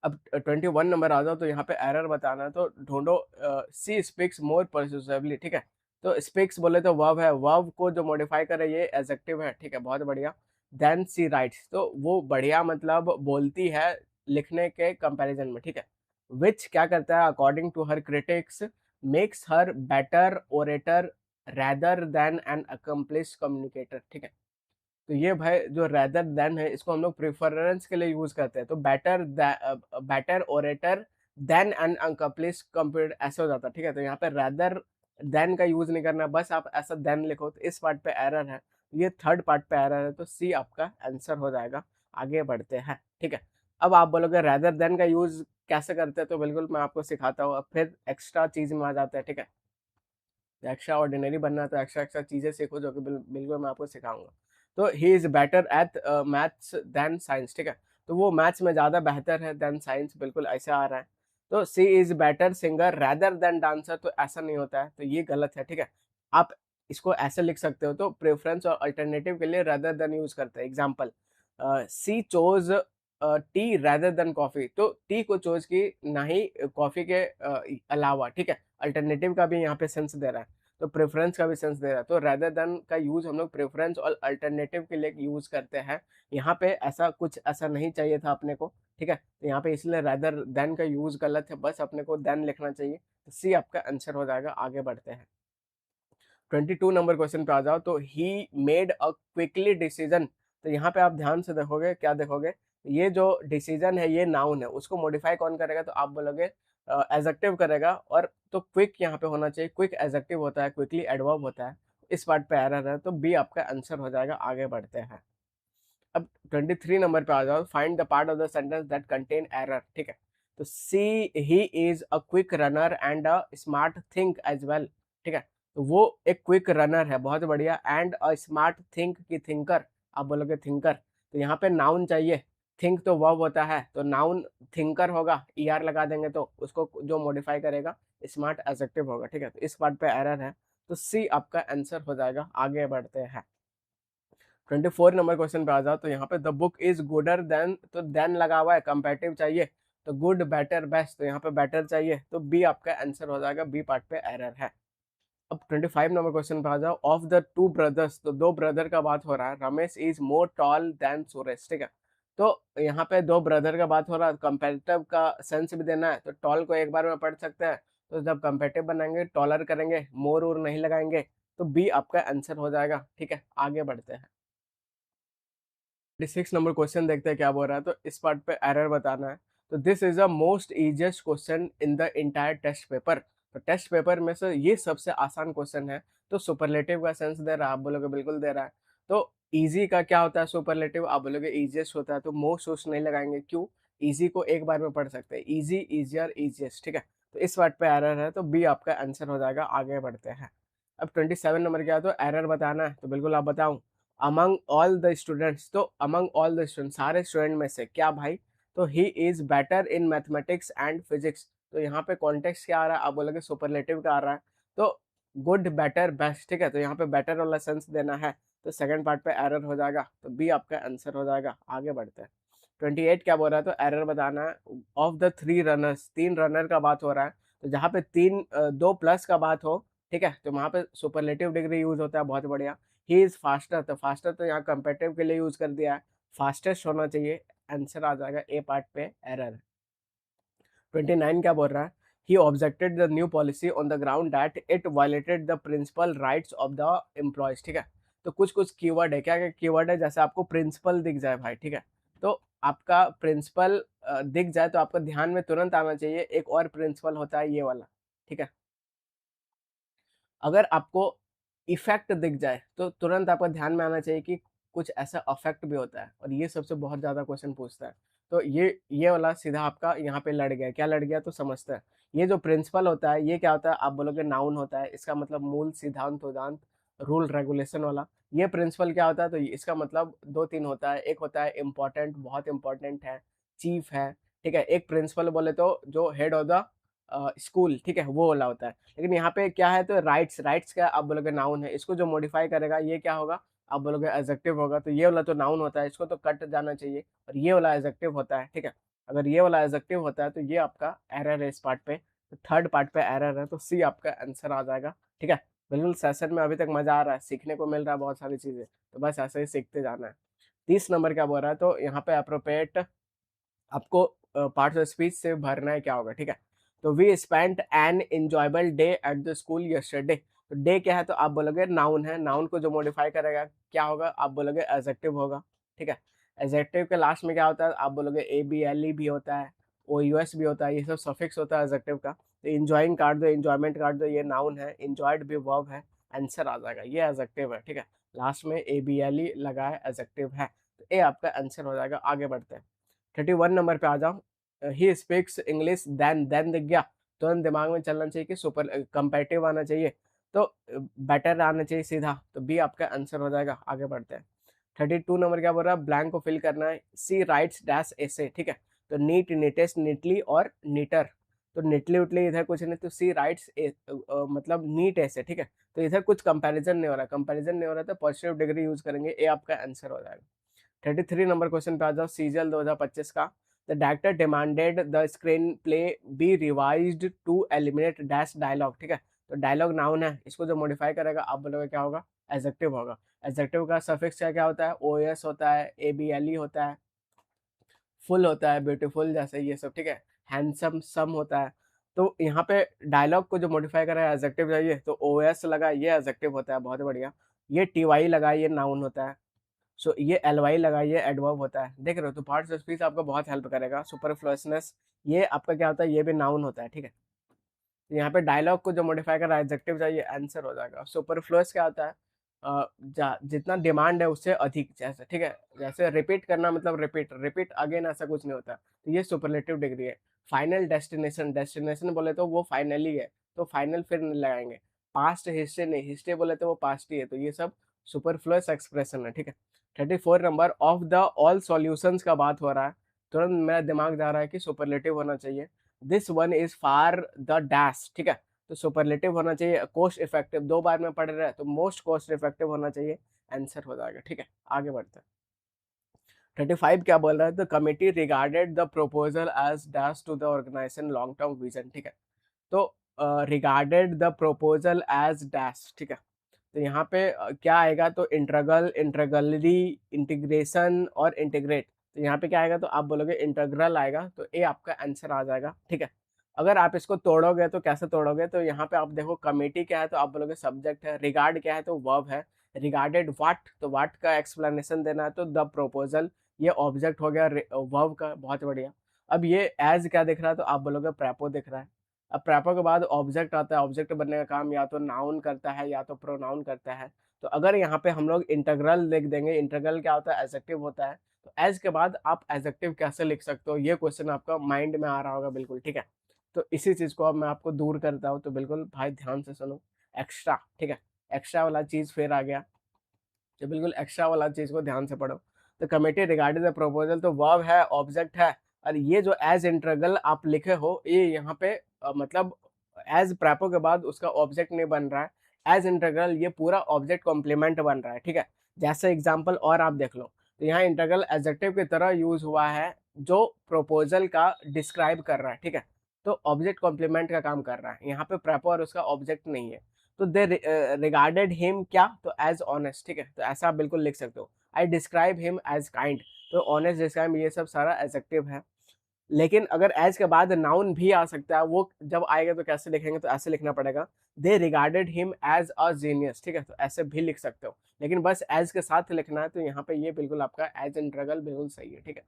अब 21 नंबर आ जाओ, तो यहाँ पे एरर बताना है, तो ढूंढो। सी स्पीक्स मोर परसुएसिवली, ठीक है। तो स्पीक्स बोले तो वर्ब है, वर्ब को जो मॉडिफाई करे ये एडजेक्टिव है, ठीक है, बहुत बढ़िया। देन सी राइट्स, तो वो बढ़िया मतलब बोलती है लिखने के कंपैरिजन में, ठीक है। विच क्या करता है, according to her critics makes her better orator rather than an accomplish communicator, ठीक है। तो ये भाई जो रेदर देन है, इसको हम लोग प्रेफरेंस के लिए यूज करते हैं, तो better orator than an accomplish computer ऐसे हो जाता है, ठीक है। तो यहाँ पे रेदर देन का यूज नहीं करना, बस आप ऐसा देन लिखो, तो इस पार्ट पे एरर है, ये थर्ड पार्ट पे एरर है, तो सी आपका आंसर हो जाएगा। आगे बढ़ते हैं, ठीक है। अब आप बोलोगे रेदर देन का यूज कैसे करते हैं, तो बिल्कुल मैं आपको सिखाता हूँ। अब फिर एक्स्ट्रा चीज में आ जाते हैं, ठीक है। एक्स्ट्रा ऑर्डिनरी बनना है, तो एक्स्ट्रा एक्स्ट्रा चीज़ें सीखो, जो कि बिल्कुल मैं आपको सिखाऊंगा। तो he is better at maths than science, ठीक है। तो वो मैथ्स में ज़्यादा बेहतर है देन साइंस, बिल्कुल ऐसे आ रहा है। तो she is better singer rather than dancer, तो ऐसा नहीं होता है, तो ये गलत है, ठीक है। आप इसको ऐसे लिख सकते हो, तो प्रेफरेंस और अल्टरनेटिव के लिए रैदर देन यूज करते हैं। Example, she chose tea rather than coffee, तो टी को चोज की, ना ही कॉफी के अलावा, ठीक है। अल्टरनेटिव का भी यहाँ पे सेंस दे रहा है, तो प्रेफरेंस का भी सेंस दे रहा है, तो रेदर देन का यूज हम लोग प्रेफरेंस और अल्टरनेटिव के लिए यूज करते हैं। यहाँ पे ऐसा कुछ ऐसा नहीं चाहिए था अपने को, ठीक है। तो यहाँ पे इसलिए रेदर देन का यूज गलत है, बस अपने को देन लिखना चाहिए, तो सी आपका आंसर हो जाएगा। आगे बढ़ते हैं। 22 नंबर क्वेश्चन पे आ जाओ, तो he made a quickly decision. तो यहाँ पे आप ध्यान से देखोगे, क्या देखोगे, ये जो डिसीजन है ये नाउन है, उसको मॉडिफाई कौन करेगा, तो आप बोलोगे एडजेक्टिव करेगा, और तो क्विक यहाँ पे होना चाहिए, क्विक एडजेक्टिव होता है, क्विकली एडवर्ब होता है। इस पार्ट पे एरर है, तो बी आपका आंसर हो जाएगा। आगे बढ़ते हैं। अब 23 नंबर पे आ जाओ, find the part of the sentence that contain error, ठीक है। तो see he is a quick runner and a smart think as well, ठीक है। तो वो एक क्विक रनर है, बहुत बढ़िया, एंड अ स्मार्ट थिंक की थिंकर, आप बोलोगे थिंकर, तो यहाँ पे नाउन चाहिए, थिंक तो वर्ब होता है, तो नाउन थिंकर होगा, ईआर लगा देंगे तो उसको जो मॉडिफाई करेगा स्मार्ट एडजेक्टिव होगा, ठीक है। तो इस पार्ट पे एरर है, तो सी आपका आंसर हो जाएगा। आगे बढ़ते हैं 24 नंबर क्वेश्चन पे आ जाओ। तो यहाँ पे the book is gooder than, तो देन लगा हुआ है, कंपेरेटिव चाहिए, तो गुड बेटर बेस्ट, तो यहाँ पे बेटर चाहिए, तो बी आपका आंसर हो जाएगा। बी पार्ट पे एरर है। अब 25 नंबर क्वेश्चन पे आ जाओ। ऑफ द टू ब्रदर्स, तो दो ब्रदर का बात हो रहा है, Ramesh is more tall than Suresh, ठीक है। तो यहाँ पे दो ब्रदर का बात हो रहा है, कंपेरेटिव का सेंस भी देना है, तो टॉल को एक बार में पढ़ सकते हैं, तो जब कंपेरेटिव बनाएंगे टॉलर करेंगे, मोर और नहीं लगाएंगे, तो बी आपका आंसर हो जाएगा, ठीक है। आगे बढ़ते हैं 26 नंबर क्वेश्चन देखते हैं क्या बोल रहा है। तो इस पार्ट पे एरर बताना है। तो this is the most easiest question in the entire test paper, तो टेस्ट पेपर में से ये सबसे आसान क्वेश्चन है। तो सुपरलेटिव का सेंस दे रहा है, आप बोलोगे बिल्कुल दे रहा है। तो इजी का क्या होता है सुपरलेटिव, आप बोलोगे इजिएस्ट होता है, तो मोस्ट वोस्ट नहीं लगाएंगे, क्यों, इजी को एक बार में पढ़ सकते हैं, इजी, इजियर, इजिएस्ट, ठीक है। तो इस पार्ट पे एरर है, तो बी आपका आंसर हो जाएगा। आगे बढ़ते हैं। अब 27 नंबर क्या है, तो एरर बताना है, तो बिल्कुल आप बताऊं। अमंग ऑल द स्टूडेंट्स, तो अमंग ऑल द स्टूडेंट, सारे स्टूडेंट में से क्या भाई, तो he is better in mathematics and physics, तो यहाँ पे कॉन्टेक्स्ट क्या आ रहा है, आप बोलोगे सुपरलेटिव का आ रहा है, तो गुड बेटर बेस्ट, ठीक है। तो यहाँ पे बेटर वाला सेंस देना है, तो सेकंड पार्ट पे एरर हो जाएगा, तो बी आपका आंसर हो जाएगा। आगे बढ़ते हैं 28 क्या बोल रहा है, तो एरर बताना है। ऑफ द थ्री रनर्स, तीन रनर का बात हो रहा है, तो जहाँ पे दो प्लस का बात हो, ठीक है, तो वहाँ पे सुपरलेटिव डिग्री यूज होता है, बहुत बढ़िया। ही इज फास्टर, तो फास्टर तो यहाँ कंपेटिव के लिए यूज कर दिया है, फास्टेस्ट होना चाहिए, आंसर आ जाएगा। ए पार्ट पे एरर है। 29 क्या बोल रहा है, he objected the new policy on the ground that it violated the principal rights of the employees, ठीक है। तो कुछ कुछ कीवर्ड है, क्या क्या कीवर्ड है, जैसे आपको प्रिंसिपल दिख जाए भाई, ठीक है, तो आपका प्रिंसिपल दिख जाए तो आपका ध्यान में तुरंत आना चाहिए एक और प्रिंसिपल होता है ये वाला, ठीक है। अगर आपको इफेक्ट दिख जाए तो तुरंत आपका ध्यान में आना चाहिए कि कुछ ऐसा अफेक्ट भी होता है, और ये सबसे बहुत ज़्यादा क्वेश्चन पूछता है। तो ये वाला सीधा आपका यहाँ पे लड़ गया, क्या लड़ गया, तो समझते हैं। ये जो प्रिंसिपल होता है ये क्या होता है, आप बोलोगे नाउन होता है, इसका मतलब मूल, सिद्धांत, उदांत, रूल रेगुलेशन वाला। ये प्रिंसिपल क्या होता है, तो इसका मतलब दो तीन होता है, एक होता है इम्पोर्टेंट, बहुत इंपॉर्टेंट है, चीफ है, ठीक है। एक प्रिंसिपल बोले तो जो हेड ऑफ द स्कूल, ठीक है, वो वाला होता है। लेकिन यहाँ पे क्या है, तो राइट्स, राइट्स क्या, आप बोलोगे नाउन है, इसको जो मॉडिफाई करेगा ये क्या होगा, आप बोलोगे एडजेक्टिव होगा। तो ये वाला तो नाउन होता है, इसको तो कट जाना चाहिए, और ये वाला एडजेक्टिव होता है, ठीक है। अगर ये वाला एडजेक्टिव होता है तो ये आपका एरर है इस पार्ट पे, तो थर्ड पार्ट पे एरर है, तो सी आपका आंसर आ जाएगा, ठीक है। बिल्कुल सेशन में अभी तक मजा आ रहा है, सीखने को मिल रहा है बहुत सारी चीजें, तो बस ऐसे ही सीखते जाना है। 30 नंबर क्या बोल रहा है, तो यहाँ पे अप्रोप्रिएट आपको पार्ट्स ऑफ स्पीच से भरना है, क्या होगा, ठीक है। तो we spent an enjoyable day at the school yesterday, तो डे क्या है, तो आप बोलोगे नाउन है, नाउन को जो मॉडिफाई करेगा क्या होगा, आप बोलोगे एडजेक्टिव होगा, ठीक है। एडजेक्टिव के लास्ट में क्या होता है, आप बोलोगे ए बी एल ई भी होता है, ओ यू एस भी होता है, ये सब सफिक्स होता है एडजेक्टिव का। तो इंजॉइंग काट दो, इंजॉयमेंट काट दो, ये नाउन है, इंजॉयड भी वर्ब है, आंसर आ जाएगा, ये एडजेक्टिव है, ठीक है। लास्ट में ए बी एल ई लगा है, एडजेक्टिव है, तो ए आपका आंसर हो जाएगा। आगे बढ़ते हैं 31 नंबर पे आ जाओ। ही स्पीक्स इंग्लिश देन दिख गया, तुरंत दिमाग में चलना चाहिए कि सुपर कंपेरेटिव आना चाहिए, तो बेटर आना चाहिए सीधा, तो बी आपका आंसर हो जाएगा। आगे बढ़ते हैं 32 नंबर क्या बोल रहा है, ब्लैंक को फिल करना है। सी राइट्स डैश ऐसे, ठीक है, तो नीट, नीटेस्ट, नीटली और नीटर, तो नीटली उटली इधर कुछ नहीं, तो सी राइट्स मतलब नीट ऐसे, ठीक है। तो इधर कुछ कंपैरिजन नहीं हो रहा, कंपैरिजन नहीं हो रहा, तो पॉजिटिव डिग्री यूज करेंगे, ए आपका आंसर हो जाएगा। 33 नंबर क्वेश्चन पे आ जाओ, सीजल 2025 का। The director demanded the screenplay be revised to eliminate dash dialogue, ठीक है। तो डायलॉग नाउन है, इसको जो मॉडिफाई करेगा आप बोलोगे क्या होगा, एडजेक्टिव होगा। एडजेक्टिव का सफिक्स क्या क्या होता है, ओ एस होता है, ए बी एल ई होता है, फुल होता है, ब्यूटीफुल जैसे ये सब, ठीक है। हैंडसम, सम होता है। तो यहाँ पे डायलॉग को जो मॉडिफाई करा है एडजेक्टिव चाहिए, तो ओ एस लगा, ये एडजेक्टिव होता है, बहुत बढ़िया। ये टी वाई लगा, ये नाउन होता है। सो ये एल वाई लगाइए, एडवर्ब होता है, देख रहे हो। तो पार्ट्स ऑफ स्पीच आपको बहुत हेल्प करेगा। सुपरफ्लुअसनेस, ये आपका क्या होता है, ये भी नाउन होता है, ठीक है। तो यहाँ पे डायलॉग को जो मॉडिफाई कर रहा है एडजेक्टिव चाहिए, आंसर हो जाएगा। सुपरफ्लुअस क्या होता है, जितना डिमांड है उससे अधिक, जैसे, ठीक है, जैसे रिपीट करना, मतलब रिपीट, रिपीट अगेन, ऐसा कुछ नहीं होता, तो ये सुपरलेटिव डिग्री है। फाइनल डेस्टिनेशन, डेस्टिनेशन बोले तो वो फाइनली है, तो फाइनल फिर नहीं लगाएंगे। पास्ट हिस्ट्री नहीं, हिस्ट्री बोले तो वो पास्ट ही है, तो ये सब सुपरफ्लुअस एक्सप्रेशन है, ठीक है। 34 number, of the all solutions का बात हो रहा है, तुरंत मेरा दिमाग जा रहा है कि सुपरलेटिव होना चाहिए। This one is far the dash, ठीक है, तो सुपरलेटिव होना चाहिए। कोस्ट इफेक्टिव, 2 बार में पढ़ रहे हैं तो मोस्ट कोस्ट इफेक्टिव होना चाहिए, आंसर हो जाएगा। ठीक है, आगे बढ़ते हैं। 35 क्या बोल रहा है, the committee regarded the proposal as dash to the organisation long term vision. ठीक है, तो regarded the proposal as dash, ठीक है, तो यहाँ पे क्या आएगा, तो इंट्रगल, इंट्रगलरी, इंटीग्रेशन और इंटीग्रेट। तो यहाँ पे क्या आएगा, तो आप बोलोगे इंटरग्रल आएगा, तो ए आपका आंसर आ जाएगा। ठीक है, अगर आप इसको तोड़ोगे तो कैसे तोड़ोगे, तो यहाँ पे आप देखो कमेटी क्या है, तो आप बोलोगे सब्जेक्ट है। रिगार्ड क्या है, तो वर्ब है। रिगार्डेड व्हाट, तो व्हाट का एक्सप्लेनेशन देना है, तो द प्रपोजल, ये ऑब्जेक्ट हो गया वर्ब का। बहुत बढ़िया। अब ये एज क्या दिख रहा है, तो आप बोलोगे प्रेपो दिख रहा है। अब प्रेपो के बाद ऑब्जेक्ट आता है, ऑब्जेक्ट बनने का काम या तो नाउन करता है या तो प्रोनाउन करता है। तो अगर यहाँ पे हम लोग इंटीग्रल लिख देंगे, इंटीग्रल क्या होता है, एडजेक्टिव होता है, तो एज के बाद आप एडजेक्टिव कैसे लिख सकते हो, ये क्वेश्चन आपका माइंड में आ रहा होगा बिल्कुल। ठीक है, तो इसी चीज को अब मैं आपको दूर करता हूँ, तो बिल्कुल भाई ध्यान से सुनो। एक्स्ट्रा, ठीक है, एक्स्ट्रा वाला चीज फिर आ गया, तो बिल्कुल एक्स्ट्रा वाला चीज को ध्यान से पढ़ो। तो कमेटी रिगार्डिंग द प्रपोजल, तो वर्ब है, ऑब्जेक्ट है, और ये जो एज इंटीग्रल आप लिखे हो, ये यहाँ पे मतलब एज प्रेपो के बाद उसका ऑब्जेक्ट नहीं बन रहा है, एज इंटीग्रल ये पूरा ऑब्जेक्ट कॉम्प्लीमेंट बन रहा है। ठीक है, जैसे एग्जाम्पल और आप देख लो, तो यहाँ इंटीग्रल एडजेक्टिव की तरह यूज हुआ है जो प्रपोजल का डिस्क्राइब कर रहा है। ठीक है, तो ऑब्जेक्ट कॉम्प्लीमेंट का काम कर रहा है, यहाँ पे प्रेपो और उसका ऑब्जेक्ट नहीं है। तो दे रिगार्डेड हिम क्या, तो एज ऑनेस्ट। ठीक है, तो ऐसा आप बिल्कुल लिख सकते हो। I describe him as kind, तो ऑनेस्ट, डिस्क्राइब, ये सब सारा एडजेक्टिव है। लेकिन अगर एज के बाद नाउन भी आ सकता है, वो जब आएगा तो कैसे लिखेंगे, तो ऐसे लिखना पड़ेगा, they regarded him as a genius. ठीक है, तो ऐसे भी लिख सकते हो, लेकिन बस एज के साथ लिखना है, तो यहाँ पे ये बिल्कुल आपका एज इंट्रगल बिल्कुल सही है। ठीक है,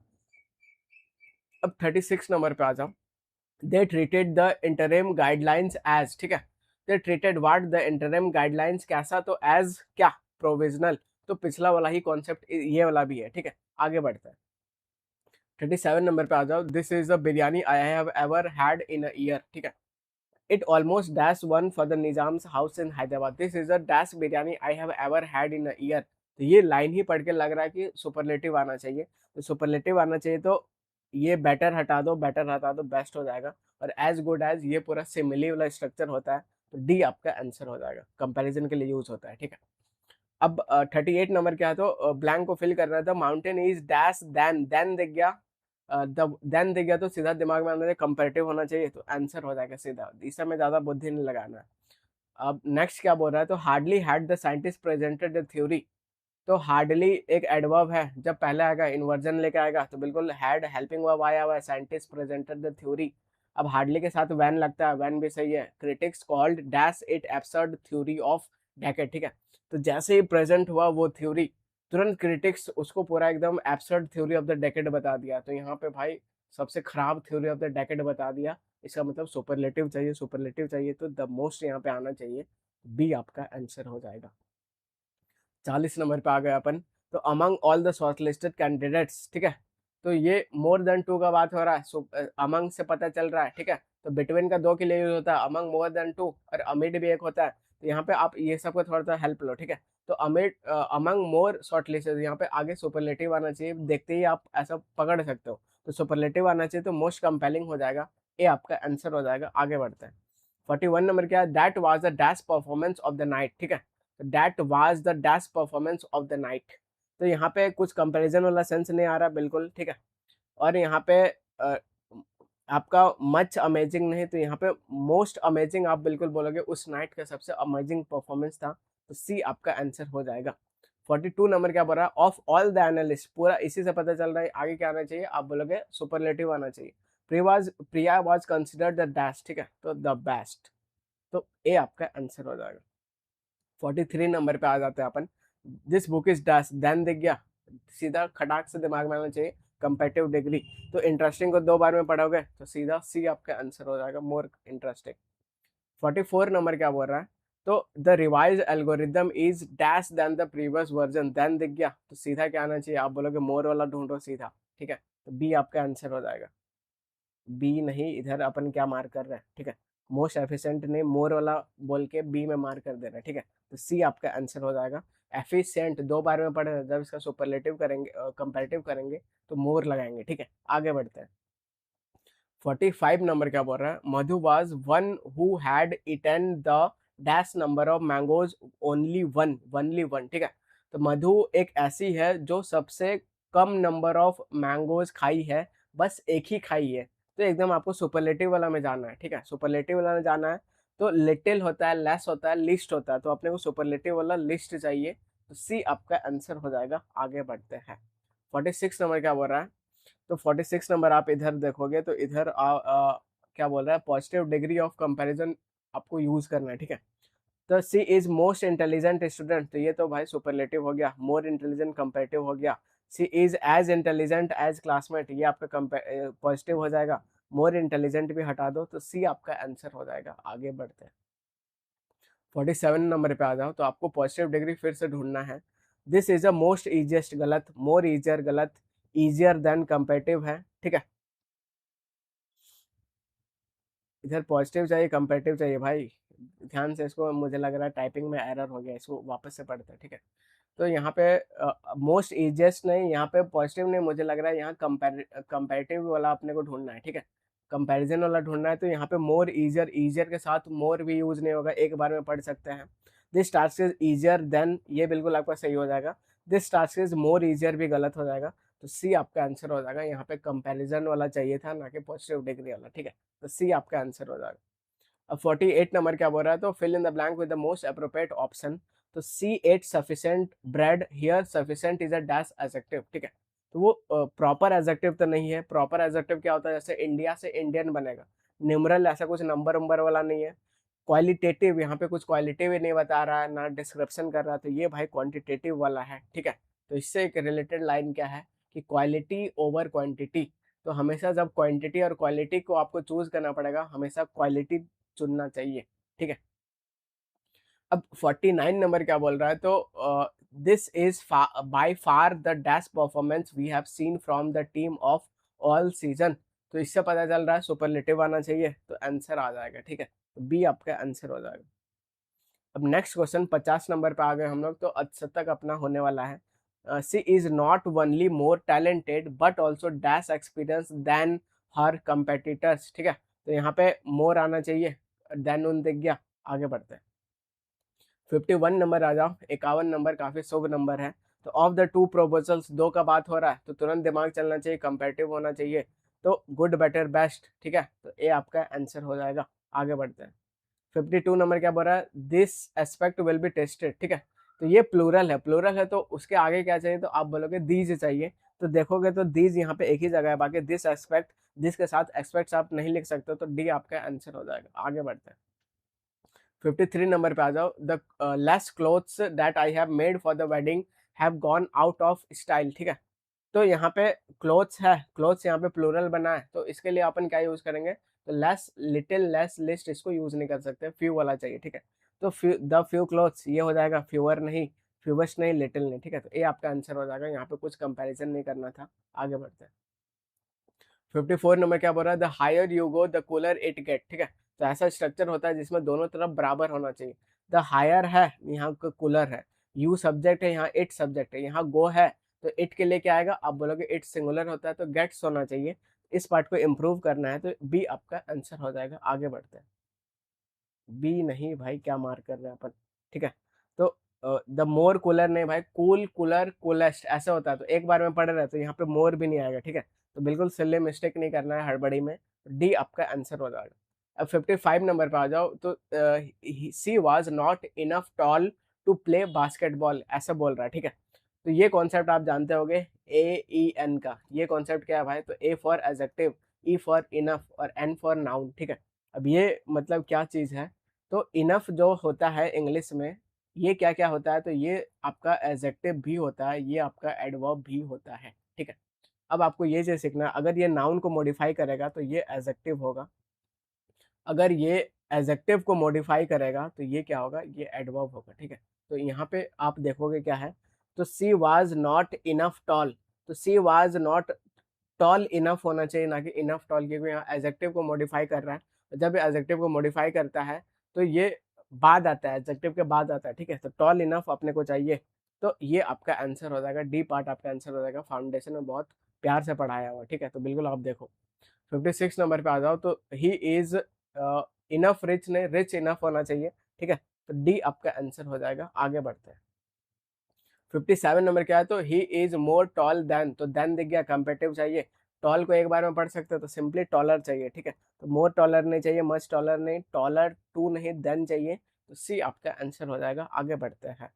अब 36 नंबर पे आ जाओ। They treated the interim guidelines as, ठीक है, they treated what the interim guidelines, कैसा, तो एज क्या, प्रोविजनल। तो पिछला वाला ही कॉन्सेप्ट ये वाला भी है। ठीक है, आगे बढ़ते हैं। 37 नंबर पे आ जाओ। This is the biryani I have ever had in a year. ठीक है, it almost dash one for the Nizams house in Hyderabad. This is the dash biryani I have ever had in a year. तो ये line ही पढ़ के लग रहा है कि सुपरलेटिव आना चाहिए, तो सुपरलेटिव आना चाहिए, तो ये बेटर हटा दो, बेटर हटा दो, बेस्ट हो जाएगा। और एज गुड एज, ये पूरा सिमिली वाला स्ट्रक्चर होता है, तो डी आपका आंसर हो जाएगा, कंपैरिजन के लिए यूज होता है। ठीक है, अब 38 नंबर क्या है, तो ब्लैंक को फिल करना था। माउंटेन इज डैश देन दिख गया, देन दिख गया, तो सीधा दिमाग में आना चाहिए कंपेरेटिव होना चाहिए, तो आंसर हो जाएगा सीधा। इस समय ज्यादा बुद्धि नहीं लगाना है। अब नेक्स्ट क्या बोल रहा है, तो hardly had the scientist presented the theory. तो हार्डली एक एडवर्ब है, जब पहले आएगा इन्वर्जन लेके आएगा, तो बिल्कुल हैड हेल्पिंग वर्ब आया हुआ है, साइंटिस्ट प्रेजेंटेड द थ्योरी। अब हार्डली के साथ वैन लगता है, वैन भी सही है। Critics called dash it absurd theory of decade. ठीक है, तो जैसे ही प्रेजेंट हुआ वो थ्योरी, तुरंत क्रिटिक्स उसको पूरा एकदम absurd theory of the decade बता दिया। तो यहाँ पे भाई सबसे खराब थ्योरी ऑफ द डेकेड बता दिया, इसका मतलब सुपरलेटिव चाहिए, सुपरलेटिव चाहिए, तो द मोस्ट यहाँ पे आना चाहिए, बी आपका आंसर हो जाएगा। 40 नंबर पे आ गए अपन। तो among all the shortlisted candidates, ठीक है, तो ये मोर देन टू का बात हो रहा है, सो अमंग से पता चल रहा है। ठीक है, तो बिटवीन का दो के लिए यूज होता है, अमंग मोर देन टू, और अमिड भी एक होता है। तो यहाँ पे आप ये सबको थोड़ा सा हेल्प लो। ठीक है, तो अमिड, अमंग मोर शॉर्टलिस्टेड, यहाँ पे आगे सुपरलेटिव आना चाहिए, देखते ही आप ऐसा पकड़ सकते हो, तो सुपरलेटिव आना चाहिए, तो मोस्ट कंपेलिंग हो जाएगा, ये आपका आंसर हो जाएगा। आगे बढ़ते हैं। 41 नंबर क्या है, that was the dash performance of the night. ठीक है, that was the dash performance of the night, तो यहाँ पे कुछ कंपैरिजन वाला सेंस नहीं आ रहा बिल्कुल। ठीक है, और यहाँ पे आपका मच अमेजिंग नहीं, तो यहाँ पे मोस्ट अमेजिंग आप बिल्कुल बोलोगे, उस नाइट का सबसे अमेजिंग परफॉर्मेंस था, तो सी आपका आंसर हो जाएगा। 42 नंबर क्या बोल रहा है, ऑफ ऑल द एनालिस्ट, पूरा इसी से पता चल रहा है आगे क्या आना चाहिए, आप बोलोगे सुपरलेटिव आना चाहिए। प्रिया वाज कंसिडर्ड द डैश, ठीक है, तो द बेस्ट, तो ए आपका आंसर हो जाएगा। 43 नंबर पे आ जाते हैं अपन। This book is dash, then दिख गया, सीधा खटाक से दिमाग में आना चाहिए, कंपेटिव डिग्री। तो इंटरेस्टिंग को 2 बार में पढ़ोगे, तो सीधा सी आपका आंसर हो जाएगा, मोर इंटरेस्टिंग। 44 नंबर क्या बोल रहा है, तो the revise algorithm is dash than the previous version, than दिख गया, तो सीधा क्या आना चाहिए, आप बोलोगे मोर वाला ढूंढो सीधा। ठीक है, तो बी आपका आंसर हो जाएगा। बी नहीं, इधर अपन क्या मार्क कर रहे हैं। ठीक है, मोस्ट एफिशिएंट नहीं, मोर वाला बोल के बी में मार्क कर देना, ठीक है। तो सी आपका आंसर हो जाएगा। एफिशिएंट 2 बार में पढ़े, जब इसका सुपरलेटिव करेंगे, कंपैरेटिव करेंगे तो मोर लगाएंगे, ठीक है। आगे बढ़ते हैं। 45 नंबर क्या बोल रहा है, Madhu was one who had eaten the dash number of mangoes only one, only one, ठीक है। तो मधु एक ऐसी है जो सबसे कम नंबर ऑफ मैंगोज खाई है, बस एक ही खाई है। तो एकदम आपको सुपरलेटिव वाला में जाना है, ठीक है। सुपरलेटिव वाला में जाना है तो लिटिल होता है, लेस होता है, लिस्ट होता है, तो अपने को सुपरलेटिव वाला लिस्ट चाहिए। तो सी आपका आंसर हो जाएगा। आगे बढ़ते हैं। 46 नंबर क्या बोल रहा है, तो 46 नंबर आप इधर देखोगे तो इधर क्या बोल रहा है, पॉजिटिव डिग्री ऑफ कंपैरिजन आपको यूज करना है, ठीक है। तो सी इज मोस्ट इंटेलिजेंट स्टूडेंट, तो ये तो भाई सुपरलेटिव हो गया। मोर इंटेलिजेंट कंपैरेटिव हो गया। She is as intelligent as classmate, ये आपका पॉजिटिव हो जाएगा। मोर इंटेलिजेंट भी हटा दो तो सी आपका आंसर हो जाएगा। आगे बढ़ते हैं। 47 नंबर पे आ जाओ, तो आपको पॉजिटिव डिग्री फिर से ढूंढना है। This is a most easiest, गलत। मोर इजियर, गलत। इजियर देन कंपेटिव है, ठीक है। इधर पॉजिटिव चाहिए, कंपेटिव चाहिए भाई। ध्यान से इसको, मुझे लग रहा है टाइपिंग में एरर हो गया, इसको वापस से पढ़ते हैं, ठीक है। तो यहाँ पे मोस्ट इजिएस्ट नहीं, यहाँ पे पॉजिटिव नहीं, मुझे लग रहा है यहाँ कंपेरेटिव वाला अपने को ढूंढना है, ठीक है। कंपैरिजन वाला ढूंढना है, तो यहाँ पे मोर इजियर, इजियर के साथ मोर भी यूज नहीं होगा, एक बार में पढ़ सकते हैं। This task is easier than, ये बिल्कुल आपका सही हो जाएगा। This task is more easier भी गलत हो जाएगा। तो सी आपका आंसर हो जाएगा। यहाँ पे कंपैरिजन वाला चाहिए था, ना कि पॉजिटिव डिग्री वाला, ठीक है। तो सी आपका आंसर हो जाएगा। अब 48 नंबर क्या बोल रहा है, तो fill in the blank with the most appropriate option. तो she ate sufficient bread, here sufficient is a dash adjective, ठीक है। तो वो प्रॉपर एडजेक्टिव तो नहीं है। प्रॉपर एडजेक्टिव क्या होता है, जैसे इंडिया से इंडियन बनेगा। न्यूमरल ऐसा कुछ नंबर वंबर वाला नहीं है। क्वालिटेटिव, यहाँ पे कुछ क्वालिटिव ही नहीं बता रहा है, ना डिस्क्रिप्शन कर रहा है, तो ये भाई क्वांटिटेटिव वाला है, ठीक है। तो इससे एक रिलेटेड लाइन क्या है कि क्वालिटी ओवर क्वांटिटी। तो हमेशा जब क्वांटिटी और क्वालिटी को आपको चूज करना पड़ेगा, हमेशा क्वालिटी चुनना चाहिए, ठीक है। अब 49 नंबर क्या बोल रहा है, तो this is by far the dash performance we have seen from the team of all season. तो इससे पता चल रहा है सुपरलेटिव आना चाहिए, तो आंसर आ जाएगा, ठीक है। तो बी आपका आंसर हो जाएगा। अब नेक्स्ट क्वेश्चन 50 नंबर पे आ गए हम लोग, तो तक अपना होने वाला है। She is not only more talented but also dash experience than her competitors, ठीक है। तो यहाँ पे मोर आना चाहिए, देन उन दिख गया। आगे बढ़ते हैं। 51 नंबर आ जाओ। 51 नंबर काफी शुभ नंबर है। तो ऑफ द टू प्रोपोजल्स, दो का बात हो रहा है तो तुरंत दिमाग चलना चाहिए, कंपेरेटिव होना चाहिए। तो गुड बेटर बेस्ट, ठीक है। तो ए आपका आंसर हो जाएगा। आगे बढ़ते हैं। 52 नंबर क्या बोल रहा है, this aspect will be tested, ठीक है। तो ये प्लूरल है, प्लूरल है तो उसके आगे क्या चाहिए, तो आप बोलोगे दीज चाहिए। तो देखोगे तो दीज यहाँ पे एक ही जगह है, बाकी दिस एस्पेक्ट, दिस के साथ एस्पेक्ट्स आप नहीं लिख सकते, तो डी आपका आंसर हो जाएगा। आगे बढ़ते हैं। 53 नंबर पे आ जाओ। The less clothes that I have made for the wedding have gone out of style, ठीक है। तो यहाँ पे क्लोथ्स है, क्लोथ्स यहाँ पे प्लूरल बना है, तो इसके लिए अपन क्या यूज करेंगे, तो लेस, लिटिल, लेस, लिस्ट इसको यूज नहीं कर सकते, फ्यू वाला चाहिए, ठीक है। तो द फ्यू क्लोथ्स ये हो जाएगा, फ्यूअर नहीं, फ्यूवेस्ट नहीं, लिटिल नहीं, ठीक है। तो ये आपका आंसर हो जाएगा। यहाँ पे कुछ कंपैरिजन नहीं करना था। आगे बढ़ते हैं। 54 नंबर क्या बोल रहा है, the higher you go the cooler it get, ठीक है। तो ऐसा स्ट्रक्चर होता है जिसमें दोनों तरफ बराबर होना चाहिए। द हायर है, यहाँ का कूलर है, यू सब्जेक्ट है, यहाँ इट सब्जेक्ट है, यहाँ गो है, तो इट के लिए क्या आएगा, आप बोलोगे इट सिंगुलर होता है तो गेट्स होना चाहिए। इस पार्ट को इम्प्रूव करना है, तो बी आपका आंसर हो जाएगा। आगे बढ़ते हैं। बी नहीं भाई, क्या मार्क कर रहे हैं अपन, ठीक है। तो द मोर कूलर नहीं भाई, कूल, कूलर, कूलेस्ट ऐसा होता है, तो एक बार में पढ़ रहे हैं तो यहाँ पे मोर भी नहीं आएगा, ठीक है। तो बिल्कुल सिल्ली मिस्टेक नहीं करना है हड़बड़ी में। डी आपका आंसर हो जाएगा। अब 55 नंबर पे आ जाओ, तो she was not enough tall to play basketball, ऐसा बोल रहा है, ठीक है। तो ये कॉन्सेप्ट आप जानते होगे, ए ई एन का। ये कॉन्सेप्ट क्या है भाई, तो A for adjective, E for enough और एन फॉर नाउन, ठीक है। अब ये मतलब क्या चीज़ है, तो इनफ जो होता है इंग्लिश में, ये क्या क्या होता है, तो ये आपका एडजेक्टिव भी होता है, ये आपका एडवर्ब भी होता है, ठीक है। अब आपको ये चीज़ सीखना है, अगर ये नाउन को मॉडिफाई करेगा तो ये एडजेक्टिव होगा, अगर ये एडजेक्टिव को मॉडिफाई करेगा तो ये क्या होगा, ये एडवर्ब होगा, ठीक है। तो यहाँ पे आप देखोगे क्या है, तो she was not enough tall, तो she was not tall enough होना चाहिए, ना कि इनफ टॉल, क्योंकि यहाँ एडजेक्टिव को मॉडिफाई कर रहा है। जब एडजेक्टिव को मॉडिफाई करता है तो ये बाद आता है, एडजेक्टिव के बाद आता है, ठीक है। तो टॉल इनफ अपने को चाहिए, तो ये आपका आंसर हो जाएगा, डी पार्ट आपका आंसर हो जाएगा। फाउंडेशन में बहुत प्यार से पढ़ाया हुआ, ठीक है। तो बिल्कुल आप देखो 56 नंबर पे आ जाओ, तो ही इज इनफ रिच, नहीं रिच इनफ होना चाहिए, ठीक है। तो डी आपका आंसर हो जाएगा। आगे बढ़ते हैं। 57 नंबर क्या है, तो he is more tall than, तो देन दिख गया, कंपेटिव चाहिए। टॉल को एक बार में पढ़ सकते हो तो सिंपली टॉलर चाहिए, ठीक है। तो मोर टॉलर नहीं चाहिए, मच टॉलर नहीं, टॉलर टू नहीं, देन चाहिए। तो सी आपका आंसर हो जाएगा। आगे बढ़ते हैं।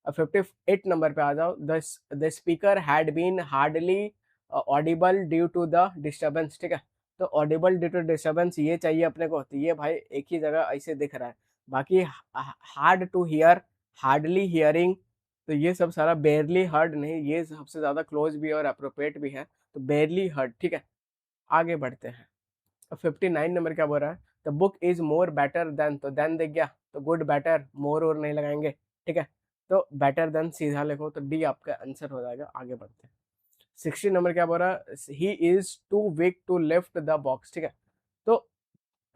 अब 58 नंबर पे आ जाओ, the speaker had been hardly audible due to the disturbance, ठीक है। तो ऑडिबल ड्यू टू डिस्टर्बेंस ये चाहिए अपने को, तो ये भाई एक ही जगह ऐसे दिख रहा है। बाकी hard to hear, hardly hearing, तो ये सब सारा बेयरली हर्ड नहीं, ये सबसे ज्यादा क्लोज भी है और अप्रोप्रिएट भी है, तो बेयरली हर्ड, ठीक है। आगे बढ़ते हैं। अब 59 नंबर क्या बोल रहा है, the book is more better than, तो देन दिख गया, तो गुड बेटर, मोर और नहीं लगाएंगे, ठीक है। तो बेटर देन सीधा लिखो, तो डी आपका आंसर हो जाएगा। आगे बढ़ते हैं। 60 नंबर क्या बोल रहा है, he is too weak to lift the box, ठीक है। तो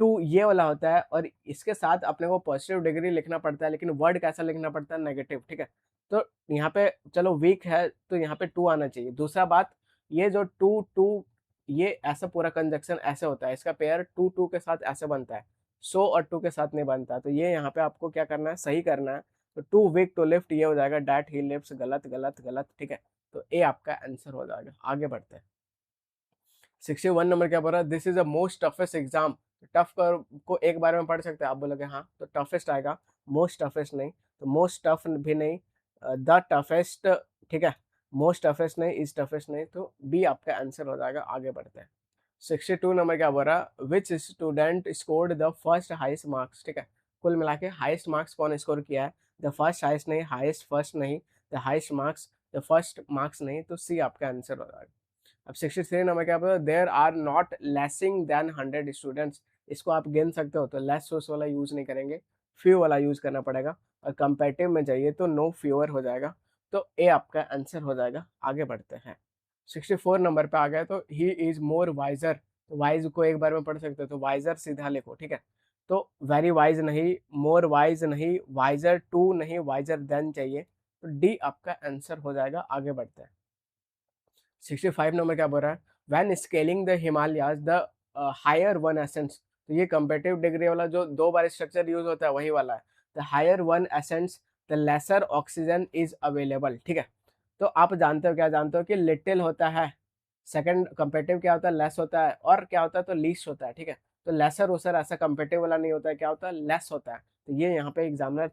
टू ये वाला होता है और इसके साथ अपने को पॉजिटिव डिग्री लिखना पड़ता है, लेकिन वर्ड कैसा लिखना पड़ता है, नेगेटिव, ठीक है। तो यहाँ पे चलो वीक है तो यहाँ पे टू आना चाहिए। दूसरा बात, ये जो टू टू, ये ऐसा पूरा कंजक्शन ऐसे होता है, इसका पेयर टू टू के साथ ऐसे बनता है, सो और टू के साथ नहीं बनता। तो ये यहाँ पे आपको क्या करना है, सही करना है। तो टू वीक टू लिफ्ट ये हो जाएगा डैट ही लिफ्ट्स, गलत गलत गलत, ठीक है। तो ए आपका आंसर हो जाएगा। आगे बढ़ते हैं। 61 नंबर क्या बोल रहा है, this is a most toughest exam, tough को एक बार में पढ़ सकते हैं, आप बोलोगे हाँ, तो टफेस्ट आएगा, मोस्ट टफेस्ट नहीं, तो मोस्ट टफ भी नहीं, द टफेस्ट, ठीक है। मोस्ट टफेस्ट नहीं, इज टफेस्ट नहीं, तो बी आपका आंसर हो जाएगा। आगे बढ़ते हैं। 62 नंबर क्या बोल रहा है, which student scored the first highest marks, ठीक है। कुल मिला के हाइस्ट मार्क्स कौन स्कोर किया है, द फर्स्ट हाइस्ट नहीं, हाइस्ट फर्स्ट नहीं, the highest marks, the first marks नहीं, तो सी आपका आंसर हो जाएगा। अब 63 नंबर क्या बोला, there are not lessing than 100 students, इसको आप गिन सकते हो, तो लेस सोर्स वाला यूज नहीं करेंगे, फ्यू वाला यूज करना पड़ेगा। और कंपेटिव में चाहिए तो नो फ्यूअर हो जाएगा, तो ए आपका आंसर हो जाएगा। आगे बढ़ते हैं। 64 नंबर पे आ गया, तो ही इज मोर वाइजर, तो वाइज को एक बार में पढ़ सकते हो, तो वाइजर सीधा लिखो, ठीक है। तो वेरी वाइज नहीं, मोर वाइज नहीं, वाइजर टू नहीं, वाइजर देन चाहिए, तो डी आपका आंसर हो जाएगा। आगे बढ़ते हैं। 65 नंबर क्या बोल रहा है, when scaling the Himalayas the higher one ascends, तो ये कंपेटिव डिग्री वाला जो दो बार स्ट्रक्चर यूज होता है वही वाला है। The higher one ascends the lesser oxygen is available, ठीक है। तो आप जानते हो, क्या जानते हो कि लिटिल होता है, सेकंड कंपेटिव क्या होता है, लेस होता है, और क्या होता है तो लीस्ट होता है, ठीक है। तो लेसर उसर ऐसा कंपेटिव वाला नहीं होता है, क्या होता है, लेस होता है। तो ये यहाँ पे एग्जामिनर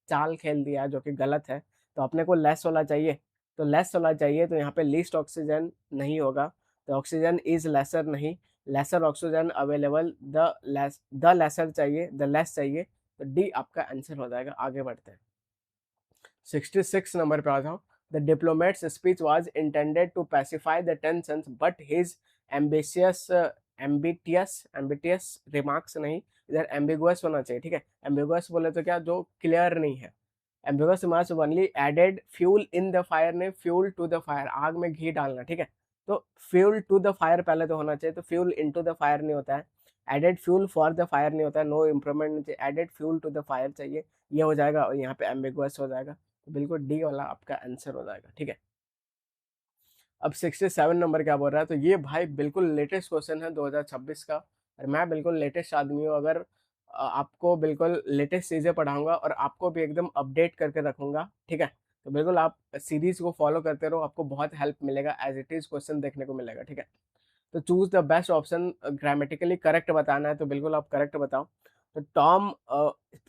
चाल खेल दिया है जो कि गलत है, तो अपने को लेस वाला चाहिए, तो लेस होना चाहिए, तो यहाँ पे लीस्ट ऑक्सीजन नहीं होगा, तो ऑक्सीजन इज लेसर नहीं, lesser oxygen available, the lesser चाहिए, द लेस चाहिए, तो डी आपका आंसर हो जाएगा। आगे बढ़ते हैं। 66 नंबर पे आ जाओ, the diplomat's speech was intended to pacify the tensions but his ambitious ambitious remarks नहीं, इधर एम्बिगुअस होना चाहिए, ठीक है। एम्बिगुअस बोले तो क्या, जो क्लियर नहीं है। Ambiguous remarks only added fuel in the fire ने, फ्यूल टू द फायर, आग में घी डालना, ठीक है। तो फ्यूल टू द फायर पहले तो होना चाहिए, तो फ्यूल इनटू द फायर नहीं होता है, added fuel for the fire नहीं होता है, नो इम्प्रूवमेंट नहीं चाहिए, added fuel to the fire चाहिए, ये हो जाएगा, और यहाँ पे एम्बिगुअस हो जाएगा, तो बिल्कुल डी वाला आपका आंसर हो जाएगा, ठीक है। अब 67 नंबर क्या बोल रहा है, तो ये भाई बिल्कुल लेटेस्ट क्वेश्चन है 2026 का, और मैं बिल्कुल लेटेस्ट आदमी हूँ, अगर आपको बिल्कुल लेटेस्ट चीज़ें पढ़ाऊंगा और आपको भी एकदम अपडेट करके रखूंगा, ठीक है। तो बिल्कुल आप सीरीज को फॉलो करते रहो, आपको बहुत हेल्प मिलेगा, एज इट इज क्वेश्चन देखने को मिलेगा, ठीक है। तो choose the best option, grammatically correct बताना है, तो बिल्कुल आप करेक्ट बताओ। तो Tom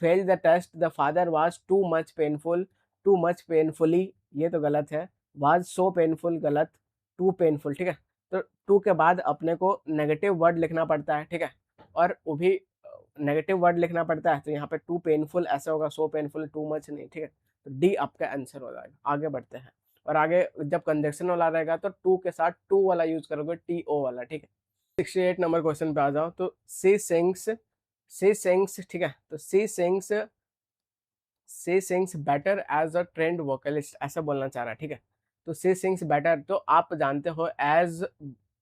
fail the test, the father was too much painful, too much painfully, ये तो गलत है, वाज सो पेनफुल गलत, टू पेनफुल, ठीक है। तो टू के बाद अपने को नेगेटिव वर्ड लिखना पड़ता है, ठीक है, और वो भी नेगेटिव वर्ड लिखना पड़ता है, तो यहाँ पे टू पेनफुल ऐसा होगा, सो पेनफुल, टू मच नहीं, ठीक है। तो डी आपका आंसर हो जाएगा। आगे बढ़ते हैं। और आगे जब कंजक्शन वाला रहेगा तो टू के साथ टू वाला यूज करोगे, टी ओ वाला, ठीक है। 68 नंबर क्वेश्चन पे आ जाओ, तो सी सिंग्स, ठीक है। तो she sings better as a trained vocalist, ऐसा बोलना चाह रहा है, ठीक है। तो सी सिंग्स बेटर, तो आप जानते हो एज,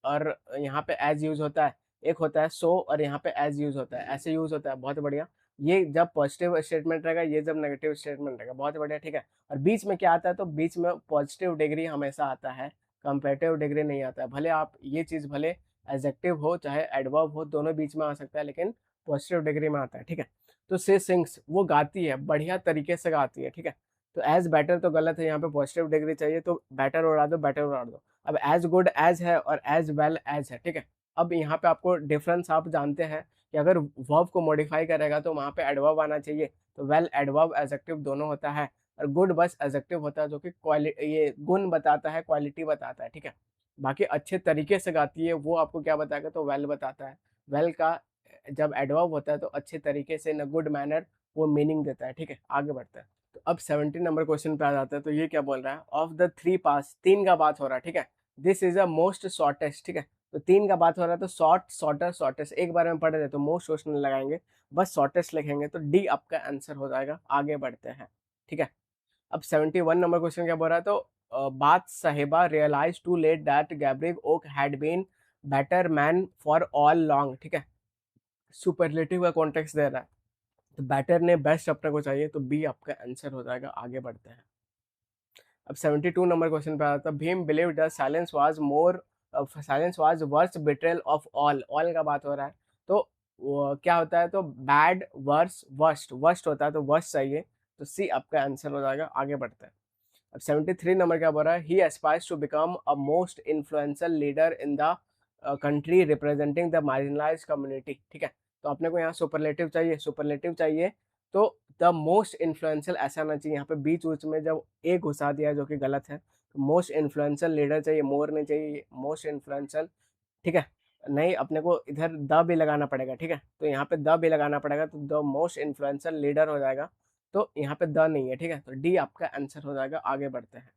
और यहाँ पे एज यूज होता है, एक होता है सो और यहाँ पे एज यूज होता है, ऐसे यूज होता है, बहुत बढ़िया। ये जब पॉजिटिव स्टेटमेंट रहेगा, ये जब नेगेटिव स्टेटमेंट रहेगा, बहुत बढ़िया, ठीक है। और बीच में क्या आता है, तो बीच में पॉजिटिव डिग्री हमेशा आता है, कंपेरेटिव डिग्री नहीं आता है। भले आप ये चीज़ भले एडजेक्टिव हो चाहे एडवर्ब हो, दोनों बीच में आ सकता है, लेकिन पॉजिटिव डिग्री में आता है, ठीक है। तो से सिंग्स, वो गाती है, बढ़िया तरीके से गाती है, ठीक है। तो एज बेटर तो गलत है, यहाँ पे पॉजिटिव डिग्री चाहिए, तो बेटर उड़ा दो, बेटर उड़ा दो। अब एज गुड एज है और एज वेल एज है, ठीक है। अब यहाँ पे आपको डिफरेंस आप जानते हैं कि अगर वर्ब को मॉडिफाई करेगा तो वहाँ पे एडवर्ब आना चाहिए, तो वेल एडवर्ब एडजेक्टिव दोनों होता है, और गुड बस एडजेक्टिव होता है जो कि क्वालिटी, ये गुण बताता है, क्वालिटी बताता है, ठीक है। बाकी अच्छे तरीके से गाती है वो आपको क्या बताएगा, तो वेल बताता है। वेल का जब एडवर्ब होता है तो अच्छे तरीके से, इन अ गुड मैनर, वो मीनिंग देता है, ठीक है। आगे बढ़ता है, तो अब 17 नंबर क्वेश्चन पे आ जाता है। तो ये क्या बोल रहा है, ऑफ द थ्री पास, तीन का बात हो रहा है, ठीक है। This is a most shortest, ठीक है। तो तीन का बात हो रहा है, तो शॉर्ट, शॉर्टर, शॉर्टेस्ट एक बार में पढ़ रहे तो मोस्ट क्वेश्चन लगाएंगे, बस शॉर्टेस्ट लिखेंगे, तो डी आपका आंसर हो जाएगा। आगे बढ़ते हैं, ठीक है। अब 71 नंबर क्वेश्चन क्या बोल रहा है, तो Bathsheba realise too late that Gabriel Oak had been better man for all long, ठीक है। सुपरलेटिव का कॉन्टेक्स्ट दे रहा है, तो बैटर ने बेस्ट अपने को चाहिए, तो बी आपका आंसर हो जाएगा। आगे बढ़ते हैं। अब 72 नंबर क्वेश्चन पे आता है, Bhim believe the silence was worst betrayal of all का बात हो रहा है, तो क्या होता है, तो बैड, वर्स, वर्स्ट, वर्स्ट होता है, तो वर्स्ट चाहिए, तो सी आपका आंसर हो जाएगा। आगे बढ़ते हैं। अब 73 नंबर क्या बोल रहा है, he aspires to become a most influential leader in the country representing the marginalise community, ठीक है। तो अपने को यहाँ सुपरलेटिव चाहिए, सुपरलेटिव चाहिए, तो द मोस्ट इन्फ्लुएंशियल ऐसा आना चाहिए, यहाँ पे बीच उच में जब ए घुसा दिया है जो कि गलत है, तो मोस्ट इन्फ्लुएंशियल लीडर चाहिए, मोर नहीं चाहिए, मोस्ट इन्फ्लुएंशियल, ठीक है। नहीं, अपने को इधर द भी लगाना पड़ेगा, ठीक है। तो यहाँ पे द भी लगाना पड़ेगा, तो द मोस्ट इन्फ्लुएंशियल लीडर हो जाएगा, तो यहाँ पे द नहीं है, ठीक है। तो डी आपका आंसर हो जाएगा। आगे बढ़ते हैं।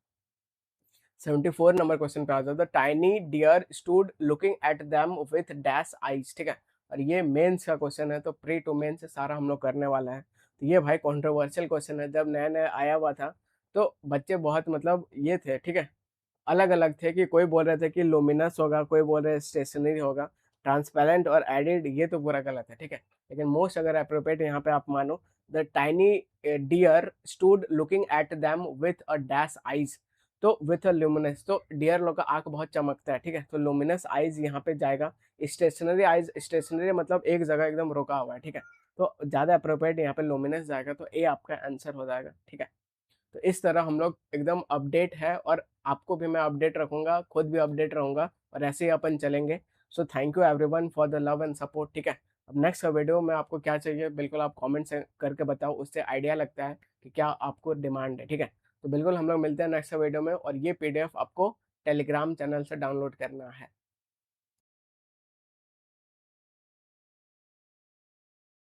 74 नंबर क्वेश्चन पे आ जाता है, tiny deer stood looking at them with dash eyes, ठीक है। और ये मेंस का क्वेश्चन है, तो प्री टू मेंस से सारा हम लोग करने वाला है। तो ये भाई कंट्रोवर्शियल क्वेश्चन है, जब नया नया आया हुआ था तो बच्चे बहुत मतलब ये थे, ठीक है, अलग अलग थे, कि कोई बोल रहे थे कि लुमिनस होगा, कोई बोल रहे स्टेशनरी होगा, ट्रांसपेरेंट और एडिड, ये तो पूरा गलत है, ठीक है। लेकिन मोस्ट अगर अप्रोप्रिएट यहाँ पे आप मानो, the tiny deer stood looking at them with a dash eyes, तो विथ अ ल्यूमिनस, तो डियर लोग का आंख बहुत चमकता है, ठीक है, तो लुमिनस आइज यहाँ पे जाएगा। स्टेशनरी आइज, स्टेशनरी मतलब एक जगह एकदम रुका हुआ है, ठीक है, तो ज्यादा अप्रोप्रिएट यहाँ पे लुमिनस जाएगा, तो ए आपका आंसर हो जाएगा, ठीक है। तो इस तरह हम लोग एकदम अपडेट है, और आपको भी मैं अपडेट रखूंगा, खुद भी अपडेट रहूंगा, और ऐसे ही अपन चलेंगे। So thank you everyone for the love and support, ठीक है। अब नेक्स्ट वीडियो में आपको क्या चाहिए, बिल्कुल आप कमेंट से करके बताओ, उससे आइडिया लगता है कि क्या आपको डिमांड है, ठीक है। तो बिल्कुल हम लोग मिलते हैं नेक्स्ट वीडियो में, और ये पीडीएफ आपको टेलीग्राम चैनल से डाउनलोड करना है।